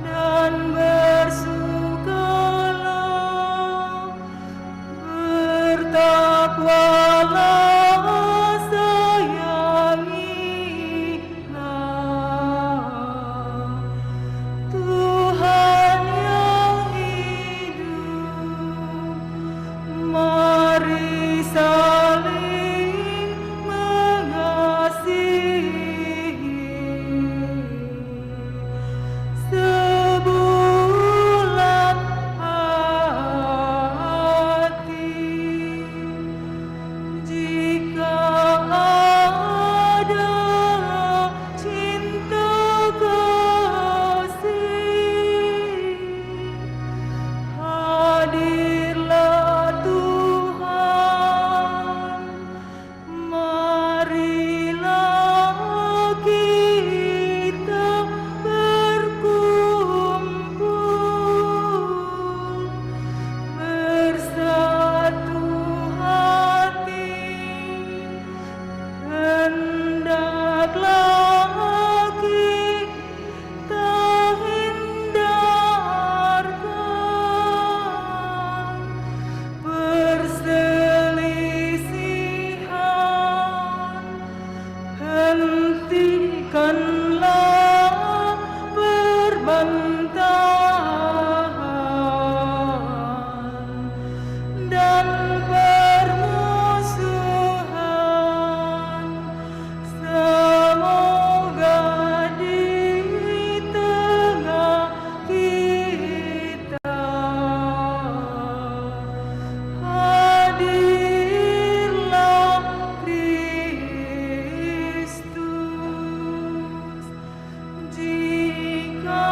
[SPEAKER 1] dan bersukalah, bertakwalah, sayangilah Tuhan yang hidup. Mari saling mengasihi sebulat hati. Jika ada cinta kasih, hadirlah Tuhan. Marilah kita berkumpul bersatu hati. Hendaklah kita hindarkan perselisihan, hentikanlah perbantahan dan permusuhan. Semoga di tengah kita hadirlah Kristus. Jika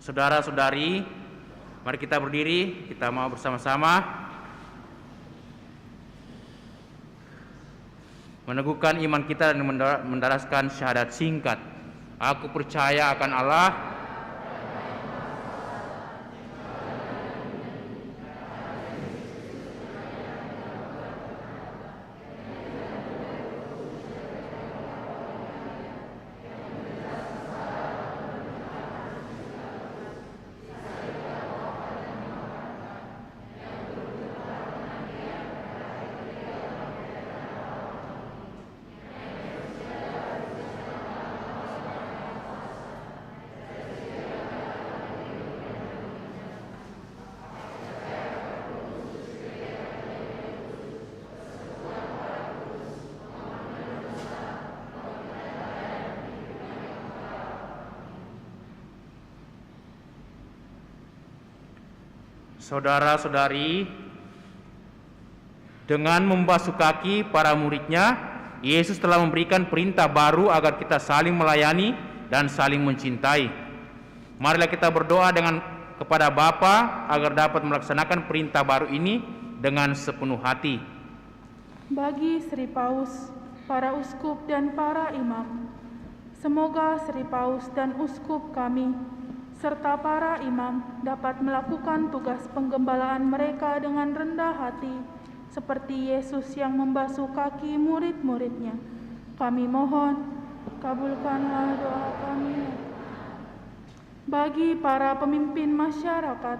[SPEAKER 2] Saudara-saudari, mari kita berdiri, kita mau bersama-sama meneguhkan iman kita dan mendaraskan syahadat singkat. Aku percaya akan Allah, saudara-saudari, dengan membasuh kaki para muridnya, Yesus telah memberikan perintah baru agar kita saling melayani dan saling mencintai. Marilah kita berdoa kepada Bapa agar dapat melaksanakan perintah baru ini dengan sepenuh hati.
[SPEAKER 4] Bagi Sri Paus, para uskup dan para imam, semoga Sri Paus dan uskup kami serta para imam dapat melakukan tugas penggembalaan mereka dengan rendah hati, seperti Yesus yang membasuh kaki murid-muridnya. Kami mohon, kabulkanlah doa kami. Bagi para pemimpin masyarakat,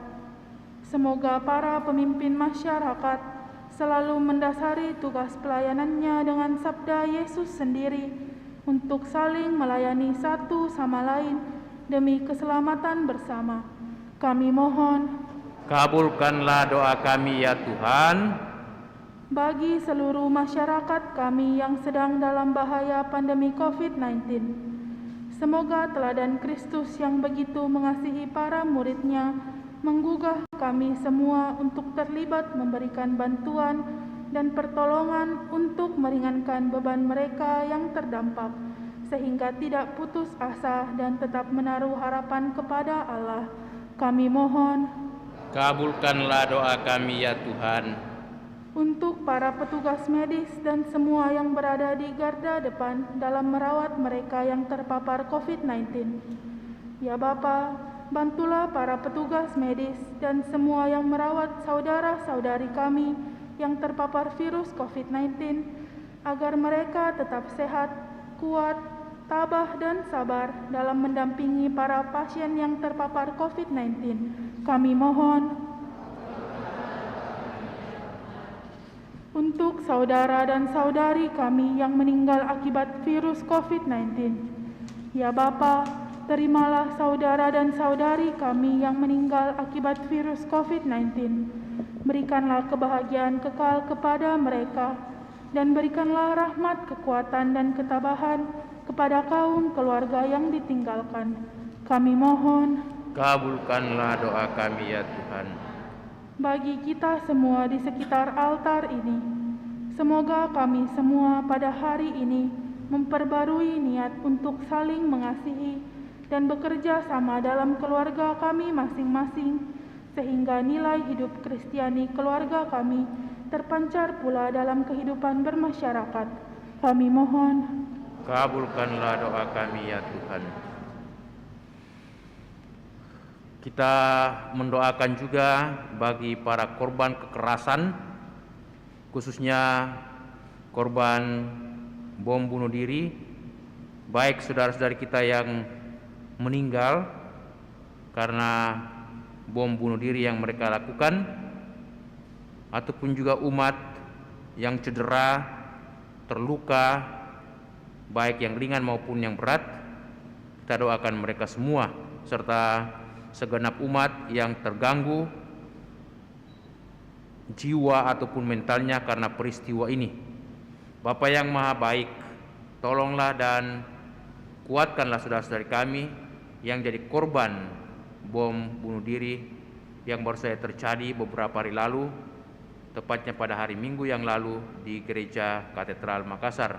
[SPEAKER 4] semoga para pemimpin masyarakat selalu mendasari tugas pelayanannya dengan sabda Yesus sendiri untuk saling melayani satu sama lain demi keselamatan bersama. Kami mohon,
[SPEAKER 2] kabulkanlah doa kami ya Tuhan.
[SPEAKER 4] Bagi seluruh masyarakat kami yang sedang dalam bahaya pandemi COVID-19, semoga teladan Kristus yang begitu mengasihi para muridnya menggugah kami semua untuk terlibat memberikan bantuan dan pertolongan untuk meringankan beban mereka yang terdampak, sehingga tidak putus asa dan tetap menaruh harapan kepada Allah. Kami mohon,
[SPEAKER 2] kabulkanlah doa kami ya Tuhan.
[SPEAKER 4] Untuk para petugas medis dan semua yang berada di garda depan dalam merawat mereka yang terpapar COVID-19. Ya Bapa, bantulah para petugas medis dan semua yang merawat saudara-saudari kami yang terpapar virus COVID-19 agar mereka tetap sehat, kuat, tabah dan sabar dalam mendampingi para pasien yang terpapar COVID-19. Kami mohon, untuk saudara dan saudari kami yang meninggal akibat virus COVID-19. Ya Bapa, terimalah saudara dan saudari kami yang meninggal akibat virus COVID-19. Berikanlah kebahagiaan kekal kepada mereka dan berikanlah rahmat, kekuatan dan ketabahan kepada kaum keluarga yang ditinggalkan. Kami mohon,
[SPEAKER 2] kabulkanlah doa kami ya Tuhan.
[SPEAKER 4] Bagi kita semua di sekitar altar ini, semoga kami semua pada hari ini memperbarui niat untuk saling mengasihi dan bekerja sama dalam keluarga kami masing-masing, sehingga nilai hidup Kristiani keluarga kami terpancar pula dalam kehidupan bermasyarakat. Kami mohon,
[SPEAKER 2] kabulkanlah doa kami ya Tuhan. Kita mendoakan juga bagi para korban kekerasan, khususnya korban bom bunuh diri, baik saudara-saudari kita yang meninggal karena bom bunuh diri yang mereka lakukan, ataupun juga umat yang cedera, terluka, baik yang ringan maupun yang berat. Kita doakan mereka semua, serta segenap umat yang terganggu jiwa ataupun mentalnya karena peristiwa ini. Bapa yang Maha Baik, tolonglah dan kuatkanlah saudara-saudari kami yang jadi korban bom bunuh diri yang baru saja terjadi beberapa hari lalu, tepatnya pada hari Minggu yang lalu di Gereja Katedral Makassar.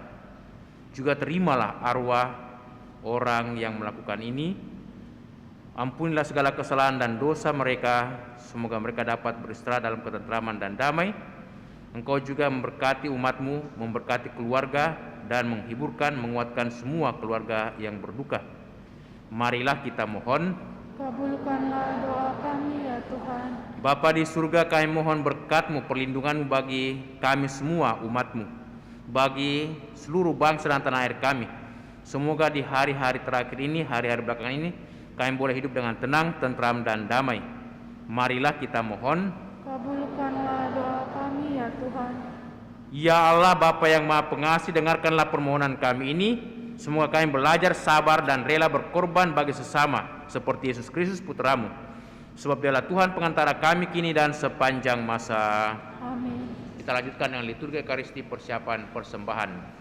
[SPEAKER 2] Juga terimalah arwah orang yang melakukan ini, Ampunilah segala kesalahan dan dosa mereka, semoga mereka dapat beristirahat dalam ketentraman dan damai. Engkau juga memberkati umat-Mu, memberkati keluarga, dan menghiburkan, menguatkan semua keluarga yang berduka. Marilah kita mohon.
[SPEAKER 4] Kabulkanlah doa kami ya Tuhan.
[SPEAKER 2] Bapa di surga, kami mohon berkat-Mu, perlindungan-Mu bagi kami semua umat-Mu, bagi seluruh bangsa dan tanah air kami. Semoga di hari-hari terakhir ini, hari-hari belakangan ini, kami boleh hidup dengan tenang, tentram, dan damai. Marilah kita mohon.
[SPEAKER 4] Kabulkanlah doa kami ya Tuhan.
[SPEAKER 2] Ya Allah Bapa yang Maha Pengasih, dengarkanlah permohonan kami ini. Semoga kami belajar sabar dan rela berkorban bagi sesama, seperti Yesus Kristus Putra-Mu. Sebab Dialah Tuhan pengantara kami kini dan sepanjang masa.
[SPEAKER 4] Amin.
[SPEAKER 2] Kita lanjutkan dengan liturgi Ekaristi, persiapan persembahan.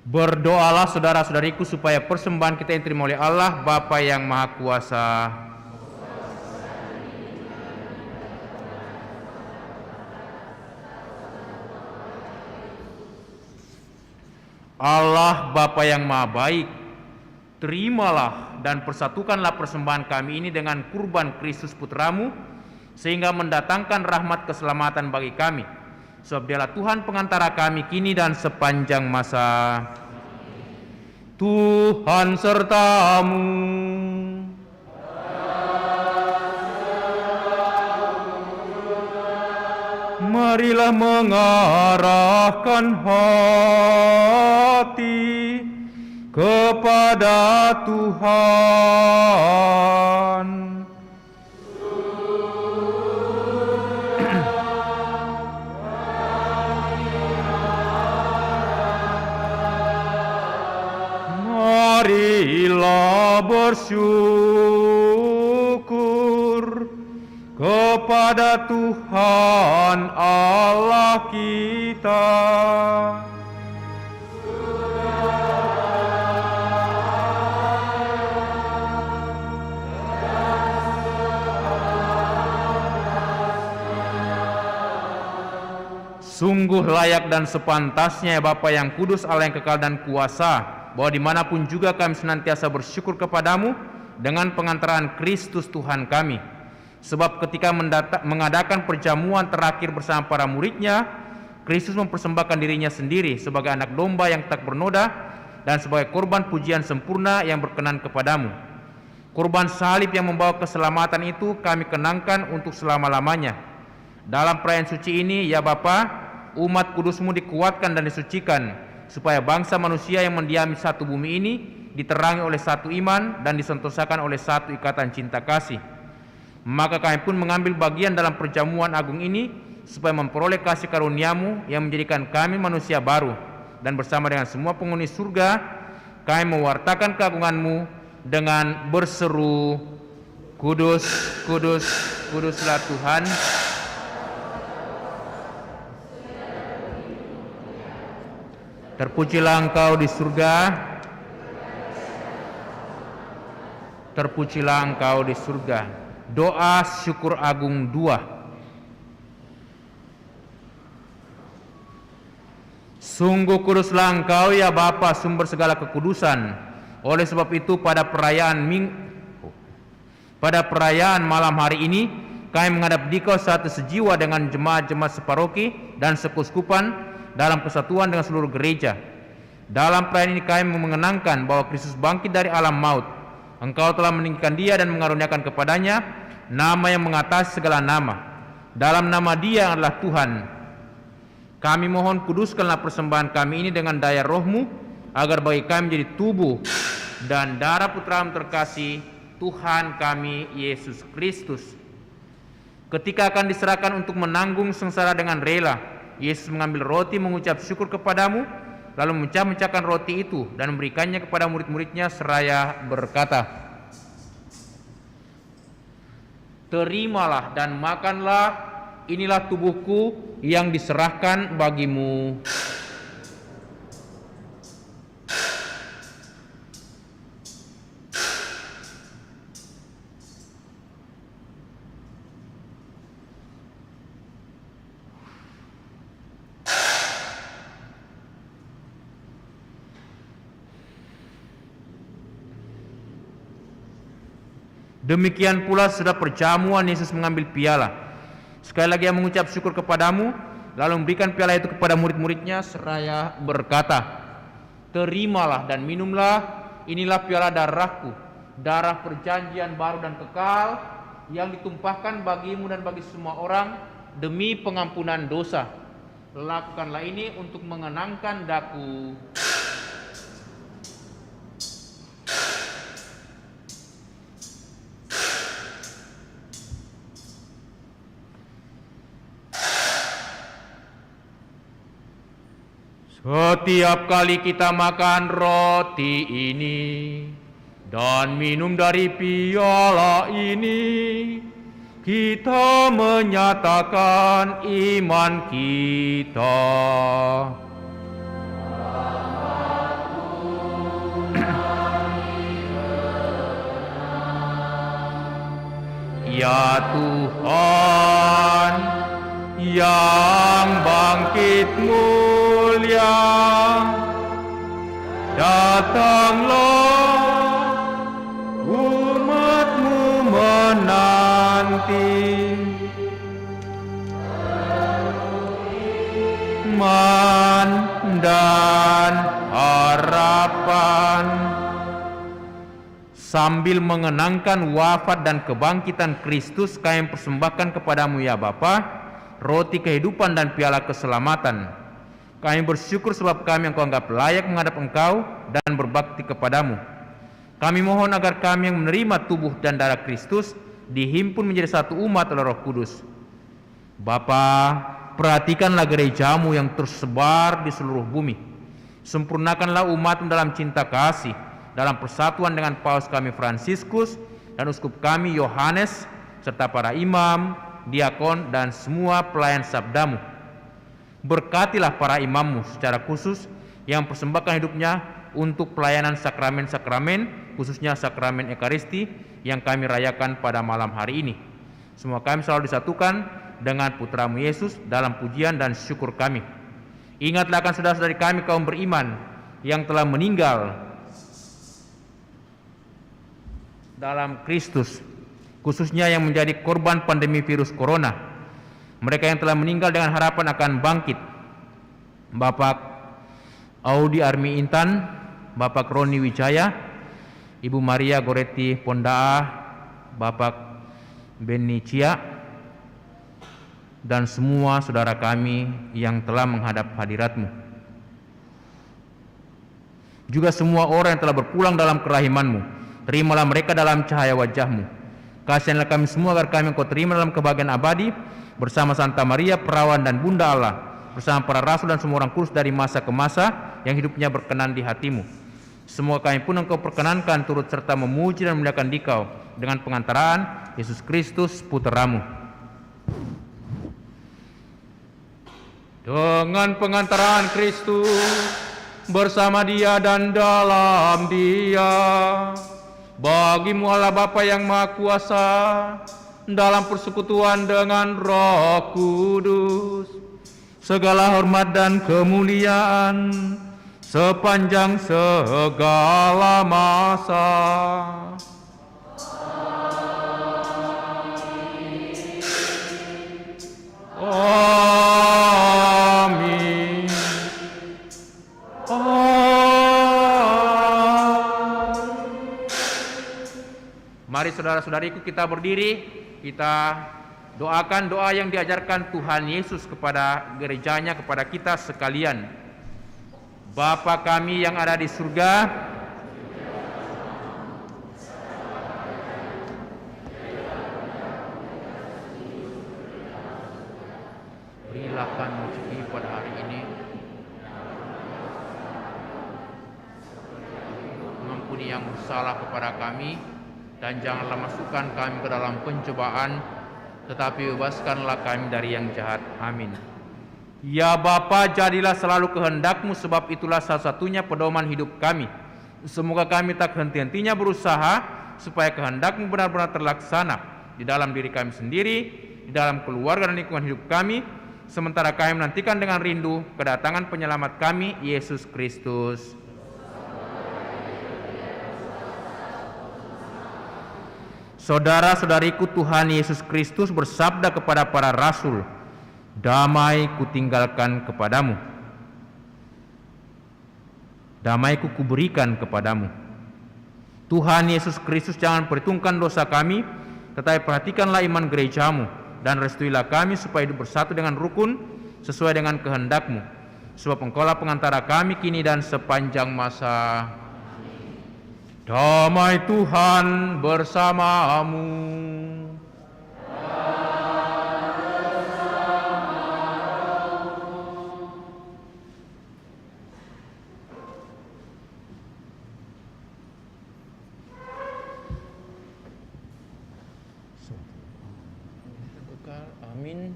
[SPEAKER 2] Berdoalah saudara-saudariku supaya persembahan kita yang diterima oleh Allah Bapa yang Maha Kuasa Allah Bapa yang Maha Baik, terimalah dan persatukanlah persembahan kami ini dengan kurban Kristus Putramu, sehingga mendatangkan rahmat keselamatan bagi kami. Sebab Dialah Tuhan pengantara kami kini dan sepanjang masa. Tuhan sertamu. Marilah mengarahkan hati kepada Tuhan. Marilah bersyukur kepada Tuhan Allah kita. Sungguh layak dan sepantasnya ya Bapa yang kudus, Allah yang kekal dan kuasa, bahwa dimanapun juga kami senantiasa bersyukur kepadamu dengan pengantaran Kristus Tuhan kami. Sebab ketika mengadakan perjamuan terakhir bersama para muridnya, Kristus mempersembahkan dirinya sendiri sebagai anak domba yang tak bernoda dan sebagai korban pujian sempurna yang berkenan kepadamu. Korban salib yang membawa keselamatan itu kami kenangkan untuk selama-lamanya. Dalam perayaan suci ini, ya Bapa, umat kudus-Mu dikuatkan dan disucikan, supaya bangsa manusia yang mendiami satu bumi ini diterangi oleh satu iman dan disentosakan oleh satu ikatan cinta kasih. Maka kami pun mengambil bagian dalam perjamuan agung ini, supaya memperoleh kasih karunia-Mu yang menjadikan kami manusia baru, dan bersama dengan semua penghuni surga kami mewartakan keagungan-Mu dengan berseru, Kudus, kudus, kuduslah Tuhan. Terpujilah Engkau di surga. Terpujilah Engkau di surga. Doa syukur agung 2. Sungguh kuduslah Engkau ya Bapa, sumber segala kekudusan. Oleh sebab itu pada perayaan malam hari ini kami menghadap Dikau satu sejiwa dengan jemaat-jemaat separoki dan sekuskupan dalam kesatuan dengan seluruh gereja. Dalam perayaan ini kami mengenangkan bahwa Kristus bangkit dari alam maut. Engkau telah meninggikan Dia dan mengaruniakan kepadanya nama yang mengatasi segala nama. Dalam nama Dia adalah Tuhan. Kami mohon kuduskanlah persembahan kami ini dengan daya Roh-Mu, agar bagi kami menjadi tubuh dan darah Putra-Mu terkasih, Tuhan kami Yesus Kristus. Ketika akan diserahkan untuk menanggung sengsara dengan rela, Yesus mengambil roti, mengucap syukur kepadamu, lalu memecah-mecahkan roti itu dan memberikannya kepada murid-muridnya seraya berkata, terimalah dan makanlah, inilah tubuhku yang diserahkan bagimu. Demikian pula sudah perjamuan Yesus mengambil piala. Sekali lagi Ia mengucap syukur kepadamu, lalu memberikan piala itu kepada murid-muridnya seraya berkata, terimalah dan minumlah, inilah piala darahku, darah perjanjian baru dan kekal, yang ditumpahkan bagimu dan bagi semua orang demi pengampunan dosa. Lakukanlah ini untuk mengenangkan daku. Setiap kali kita makan roti ini dan minum dari piala ini, kita menyatakan iman kita. Ya Tuhan yang bangkit mulia, datanglah, umat-Mu menanti. Iman dan harapan. Sambil mengenangkan wafat dan kebangkitan Kristus, kami persembahkan kepadamu ya Bapa, roti kehidupan dan piala keselamatan. Kami bersyukur sebab kami Engkau anggap layak menghadap Engkau dan berbakti kepadamu. Kami mohon agar kami yang menerima tubuh dan darah Kristus dihimpun menjadi satu umat oleh Roh Kudus. Bapa, perhatikanlah gerejamu yang tersebar di seluruh bumi. Sempurnakanlah umatmu dalam cinta kasih, dalam persatuan dengan Paus kami Fransiskus dan uskup kami Yohanes, serta para imam, diakon, dan semua pelayan sabdamu. Berkatilah para imammu secara khusus yang persembahkan hidupnya untuk pelayanan sakramen-sakramen, khususnya sakramen Ekaristi yang kami rayakan pada malam hari ini. Semua kami selalu disatukan dengan Putramu Yesus dalam pujian dan syukur kami. Ingatlah akan saudara-saudari kami kaum beriman yang telah meninggal dalam Kristus, khususnya yang menjadi korban pandemi virus corona. Mereka yang telah meninggal dengan harapan akan bangkit. Bapak Audi Armi Intan, Bapak Roni Wijaya, Ibu Maria Goretti Pondaa, Bapak Benny Cia, dan semua saudara kami yang telah menghadap hadirat-Mu. Juga semua orang yang telah berpulang dalam kerahiman-Mu, terimalah mereka dalam cahaya wajah-Mu. Kasihanlah kami semua agar kami Engkau terima dalam kebahagiaan abadi bersama Santa Maria Perawan dan Bunda Allah, bersama para rasul dan semua orang kudus dari masa ke masa yang hidupnya berkenan di hati-Mu. Semua kami pun Engkau perkenankan turut serta memuji dan memuliakan Dikau dengan pengantaraan Yesus Kristus Putra-Mu. Dengan pengantaraan Kristus, bersama Dia dan dalam Dia, bagi-Mu Allah Bapa yang Maha Kuasa, dalam persekutuan dengan Roh Kudus, segala hormat dan kemuliaan sepanjang segala masa. Amin. Mari saudara-saudariku kita berdiri, kita doakan doa yang diajarkan Tuhan Yesus kepada gerejanya, kepada kita sekalian. Bapa kami yang ada di surga, berilah kami rezeki pada hari ini. Ampuni yang bersalah kepada kami, dan janganlah masukkan kami ke dalam pencobaan, tetapi bebaskanlah kami dari yang jahat. Amin. Ya Bapa, jadilah selalu kehendak-Mu, sebab itulah satu-satunya pedoman hidup kami. Semoga kami tak henti-hentinya berusaha supaya kehendak-Mu benar-benar terlaksana di dalam diri kami sendiri, di dalam keluarga dan lingkungan hidup kami, sementara kami menantikan dengan rindu kedatangan penyelamat kami, Yesus Kristus. Saudara-saudariku, Tuhan Yesus Kristus bersabda kepada para rasul, "Damai kutinggalkan kepadamu, damai-Ku kuberikan kepadamu." Tuhan Yesus Kristus jangan perhitungkan dosa kami, tetapi perhatikanlah iman gereja-Mu, dan restuilah kami supaya hidup bersatu dengan rukun sesuai dengan kehendak-Mu, sebab Engkaulah pengantara kami kini dan sepanjang masa. Damai Tuhan bersamamu. Amin.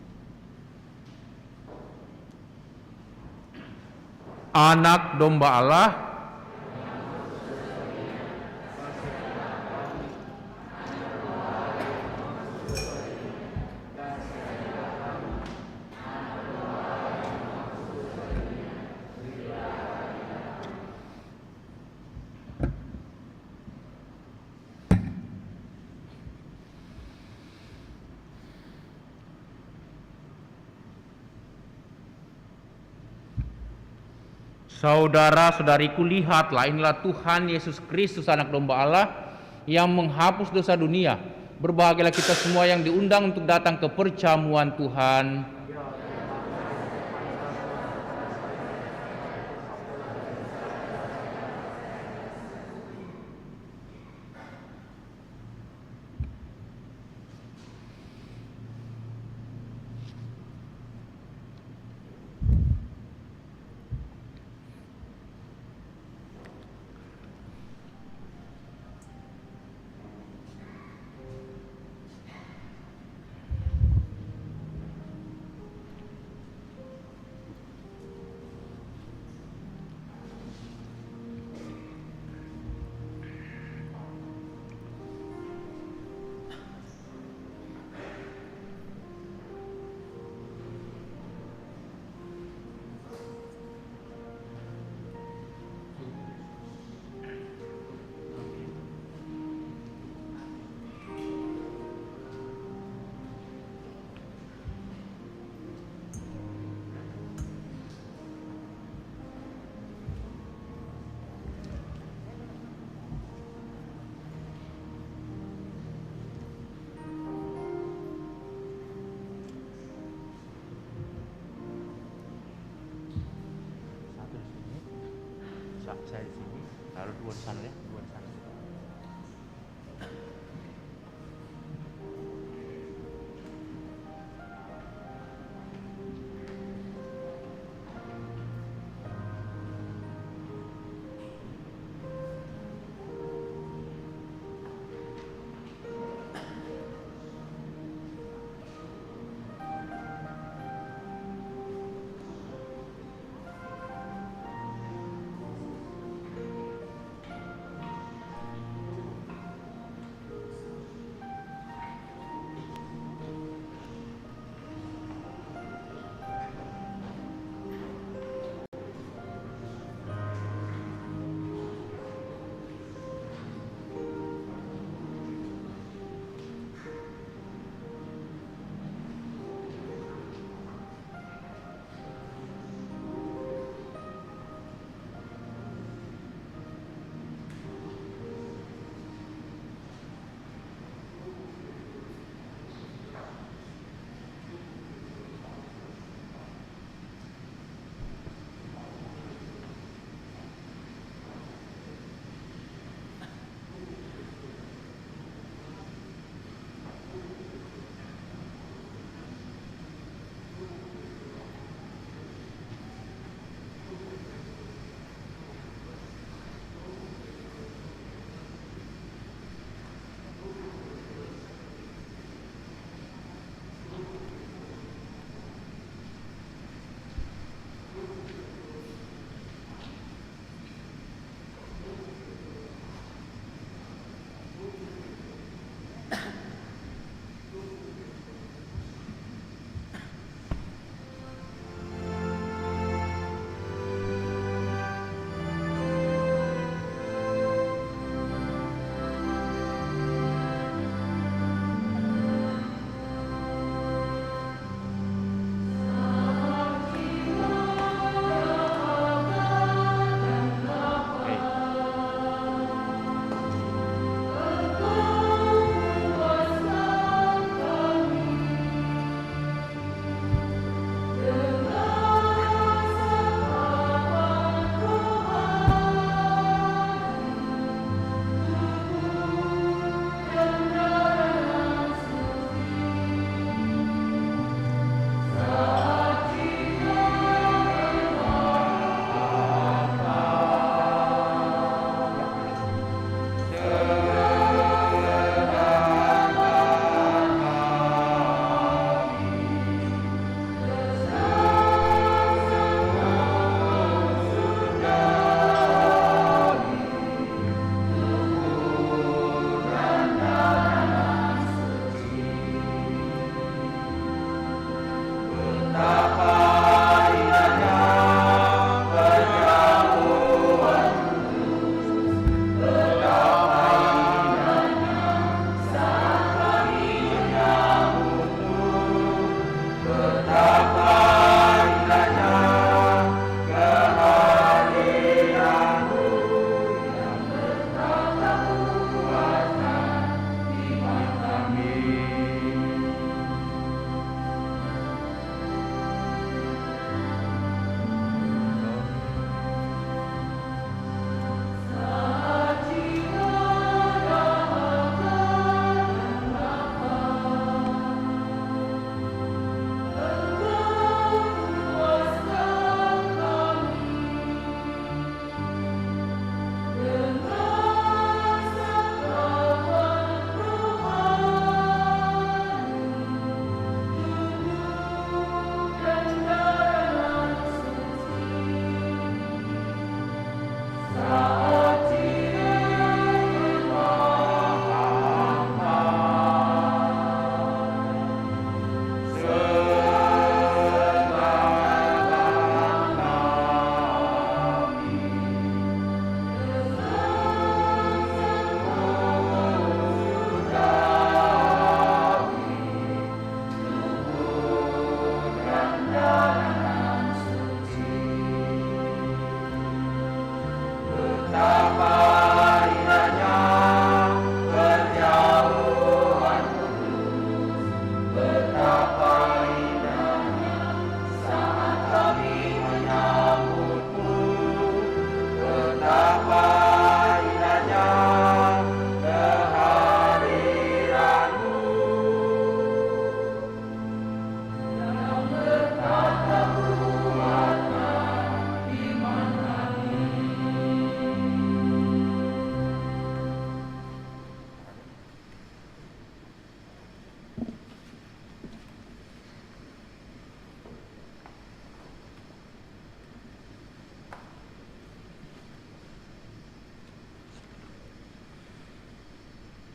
[SPEAKER 2] Anak domba Allah, Saudara-saudariku, lihatlah, inilah Tuhan Yesus Kristus, anak domba Allah yang menghapus dosa dunia. Berbahagialah kita semua yang diundang untuk datang ke perjamuan Tuhan. Saya di sini, lalu dua di sana ya, dua di sana.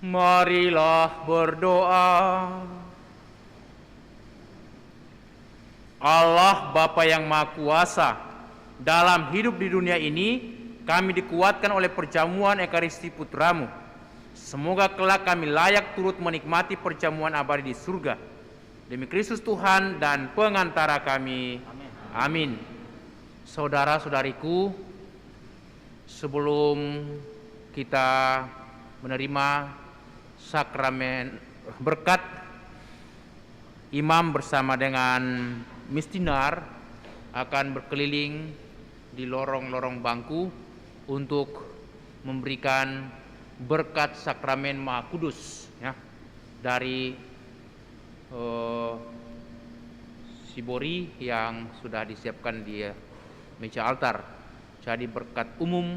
[SPEAKER 2] Marilah berdoa. Allah Bapa yang Maha Kuasa, dalam hidup di dunia ini kami dikuatkan oleh perjamuan Ekaristi Putramu. Semoga kelak kami layak turut menikmati perjamuan abadi di surga. Demi Kristus Tuhan dan pengantara kami. Amin. Saudara-saudariku, sebelum kita menerima sakramen berkat, imam bersama dengan mistinar akan berkeliling di lorong-lorong bangku untuk memberikan berkat sakramen Maha Kudus, ya, dari sibori yang sudah disiapkan di meja altar. Jadi berkat umum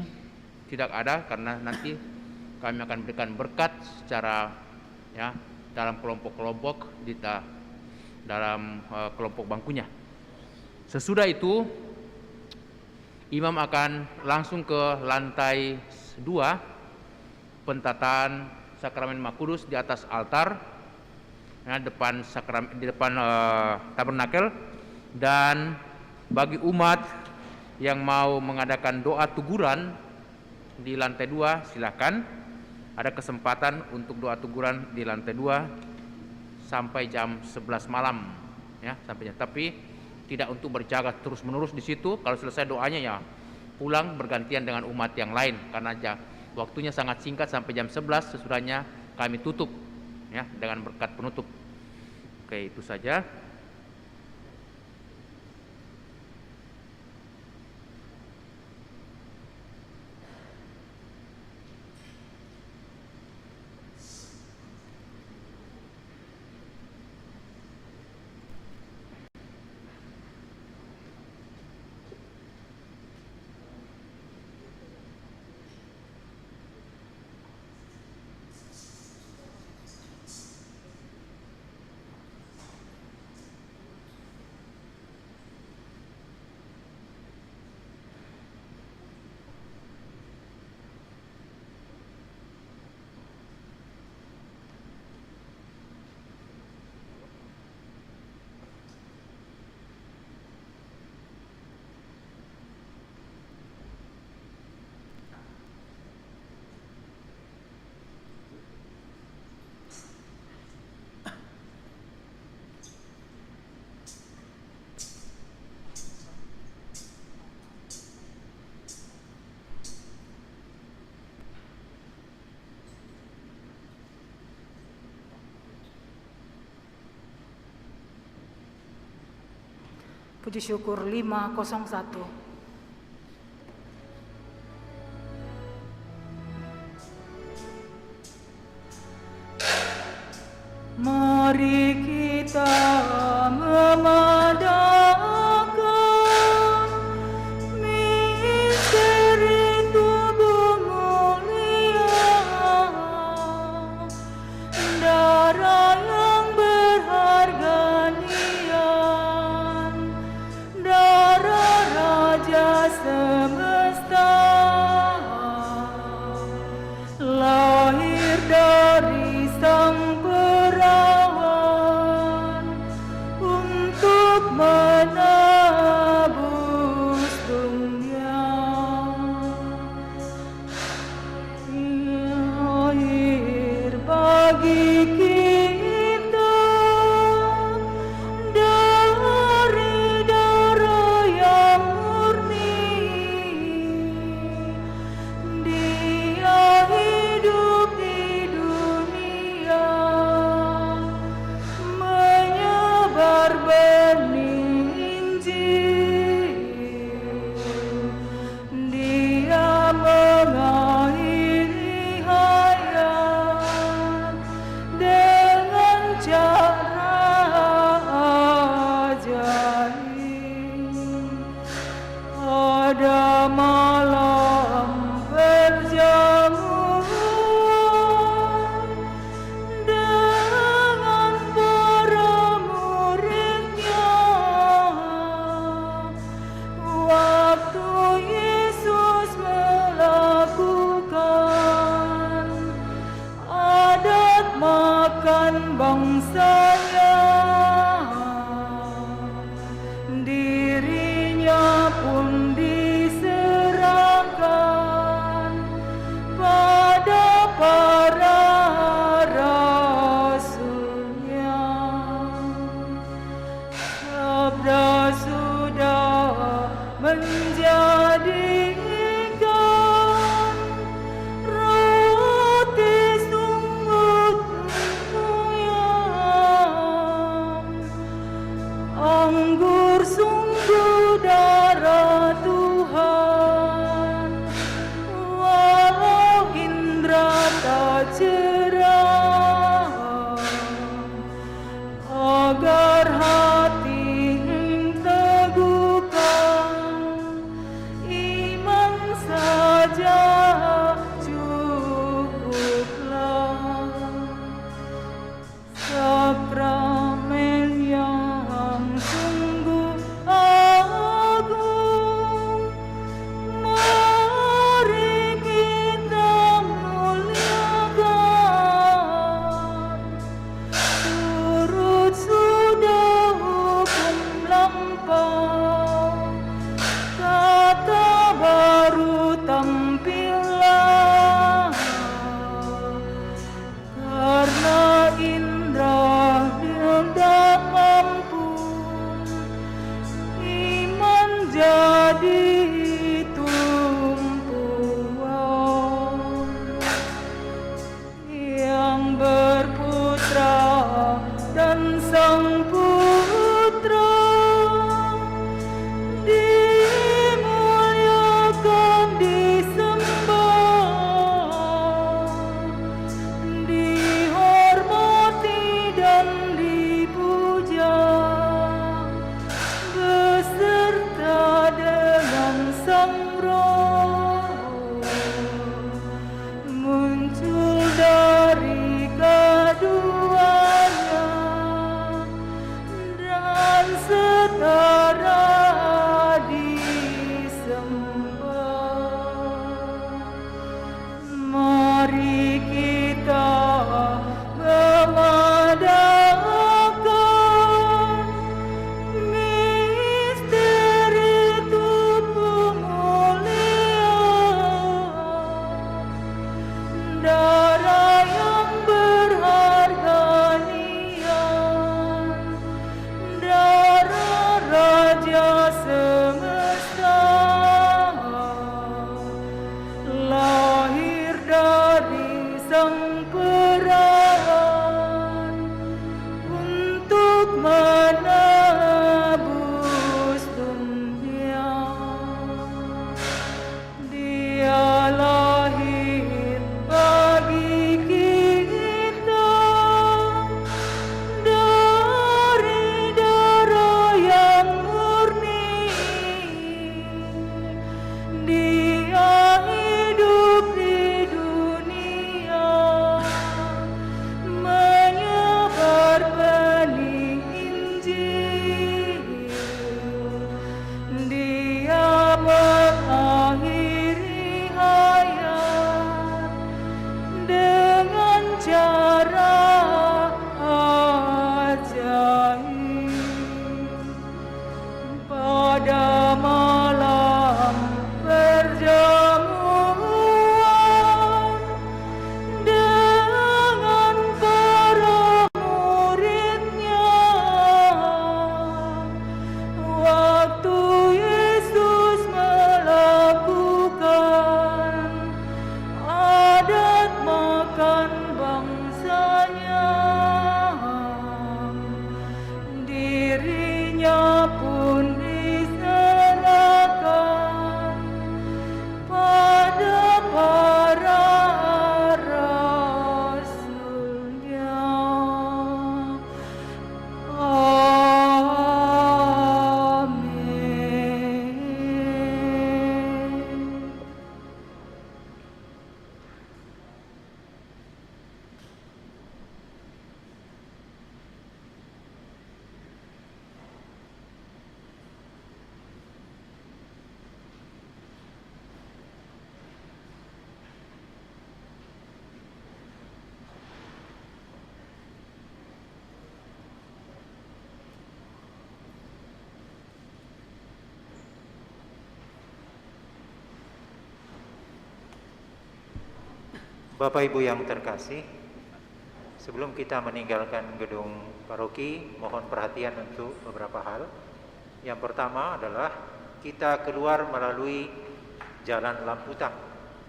[SPEAKER 2] tidak ada, karena nanti kami akan berikan berkat secara, ya, dalam kelompok-kelompok dalam kelompok bangkunya. Sesudah itu imam akan langsung ke lantai 2, pentataan sakramen Maha Kudus di atas altar, ya, di depan tabernakel. Dan bagi umat yang mau mengadakan doa tuguran di lantai 2, silakan. Ada kesempatan untuk doa tuguran di lantai 2 sampai jam 11 malam, ya, sampainya. Tapi tidak untuk berjaga terus-menerus di situ. Kalau selesai doanya, ya pulang bergantian dengan umat yang lain, karena waktunya sangat singkat sampai jam 11. Sesudahnya kami tutup, ya, dengan berkat penutup. Oke, itu saja.
[SPEAKER 1] Puji syukur 501. Mari kita memandangkan misteri tubuh mulia, darah yang berharga nian, darah Raja semesta, lahir dari Sang Perawan untuk menebus dunia. Air bagi kita dari darah yang murni, Dia hidup di dunia, menyebar benih Injil. Dia mengakhiri hayat dengan cara ajaib. Pada malam perjamuan dengan para muridnya, waktu Yesus melakukan, ada menjadikan roti sungguh meriam, anggur sungguh darah Tuhan, walau indra tak cerah, agar hati teguhkan, iman saja cukuplah. Sakramen yang sungguh agung, mari kita muliakan. Turut sudah hukum lampau, kata baru tampillah, karena indra tidak mampu, iman jadi tumpuan. Yang berputra dan sang putra dimuliakan, disembah, dihormati dan dipuja, beserta dengan sang Roh, muncul dari keduanya dan setara disembah. Mari kita memadakan misteri tubuh mulia, darah yang berharga nian, darah Raja semesta, lahir dari sang perawan untuk menebus dunia. Dia lahir bagi kita dari darah yang murni. Dia hidup di dunia, menyebar benih Injil. Dia mengakhiri hayat dengan cara ajaib. Pada malam perjamuan dengan para muridnya, waktu Yesus melakukan adat makan bangsanya, dirinya pun diserahkan pada para rasulnya. Amin.
[SPEAKER 6] Bapak Ibu yang terkasih, sebelum kita meninggalkan gedung paroki, mohon perhatian untuk beberapa hal. Yang pertama adalah kita keluar melalui jalan Lamputang.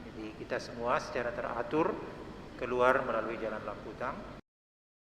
[SPEAKER 6] Jadi kita semua secara teratur keluar melalui jalan Lamputang.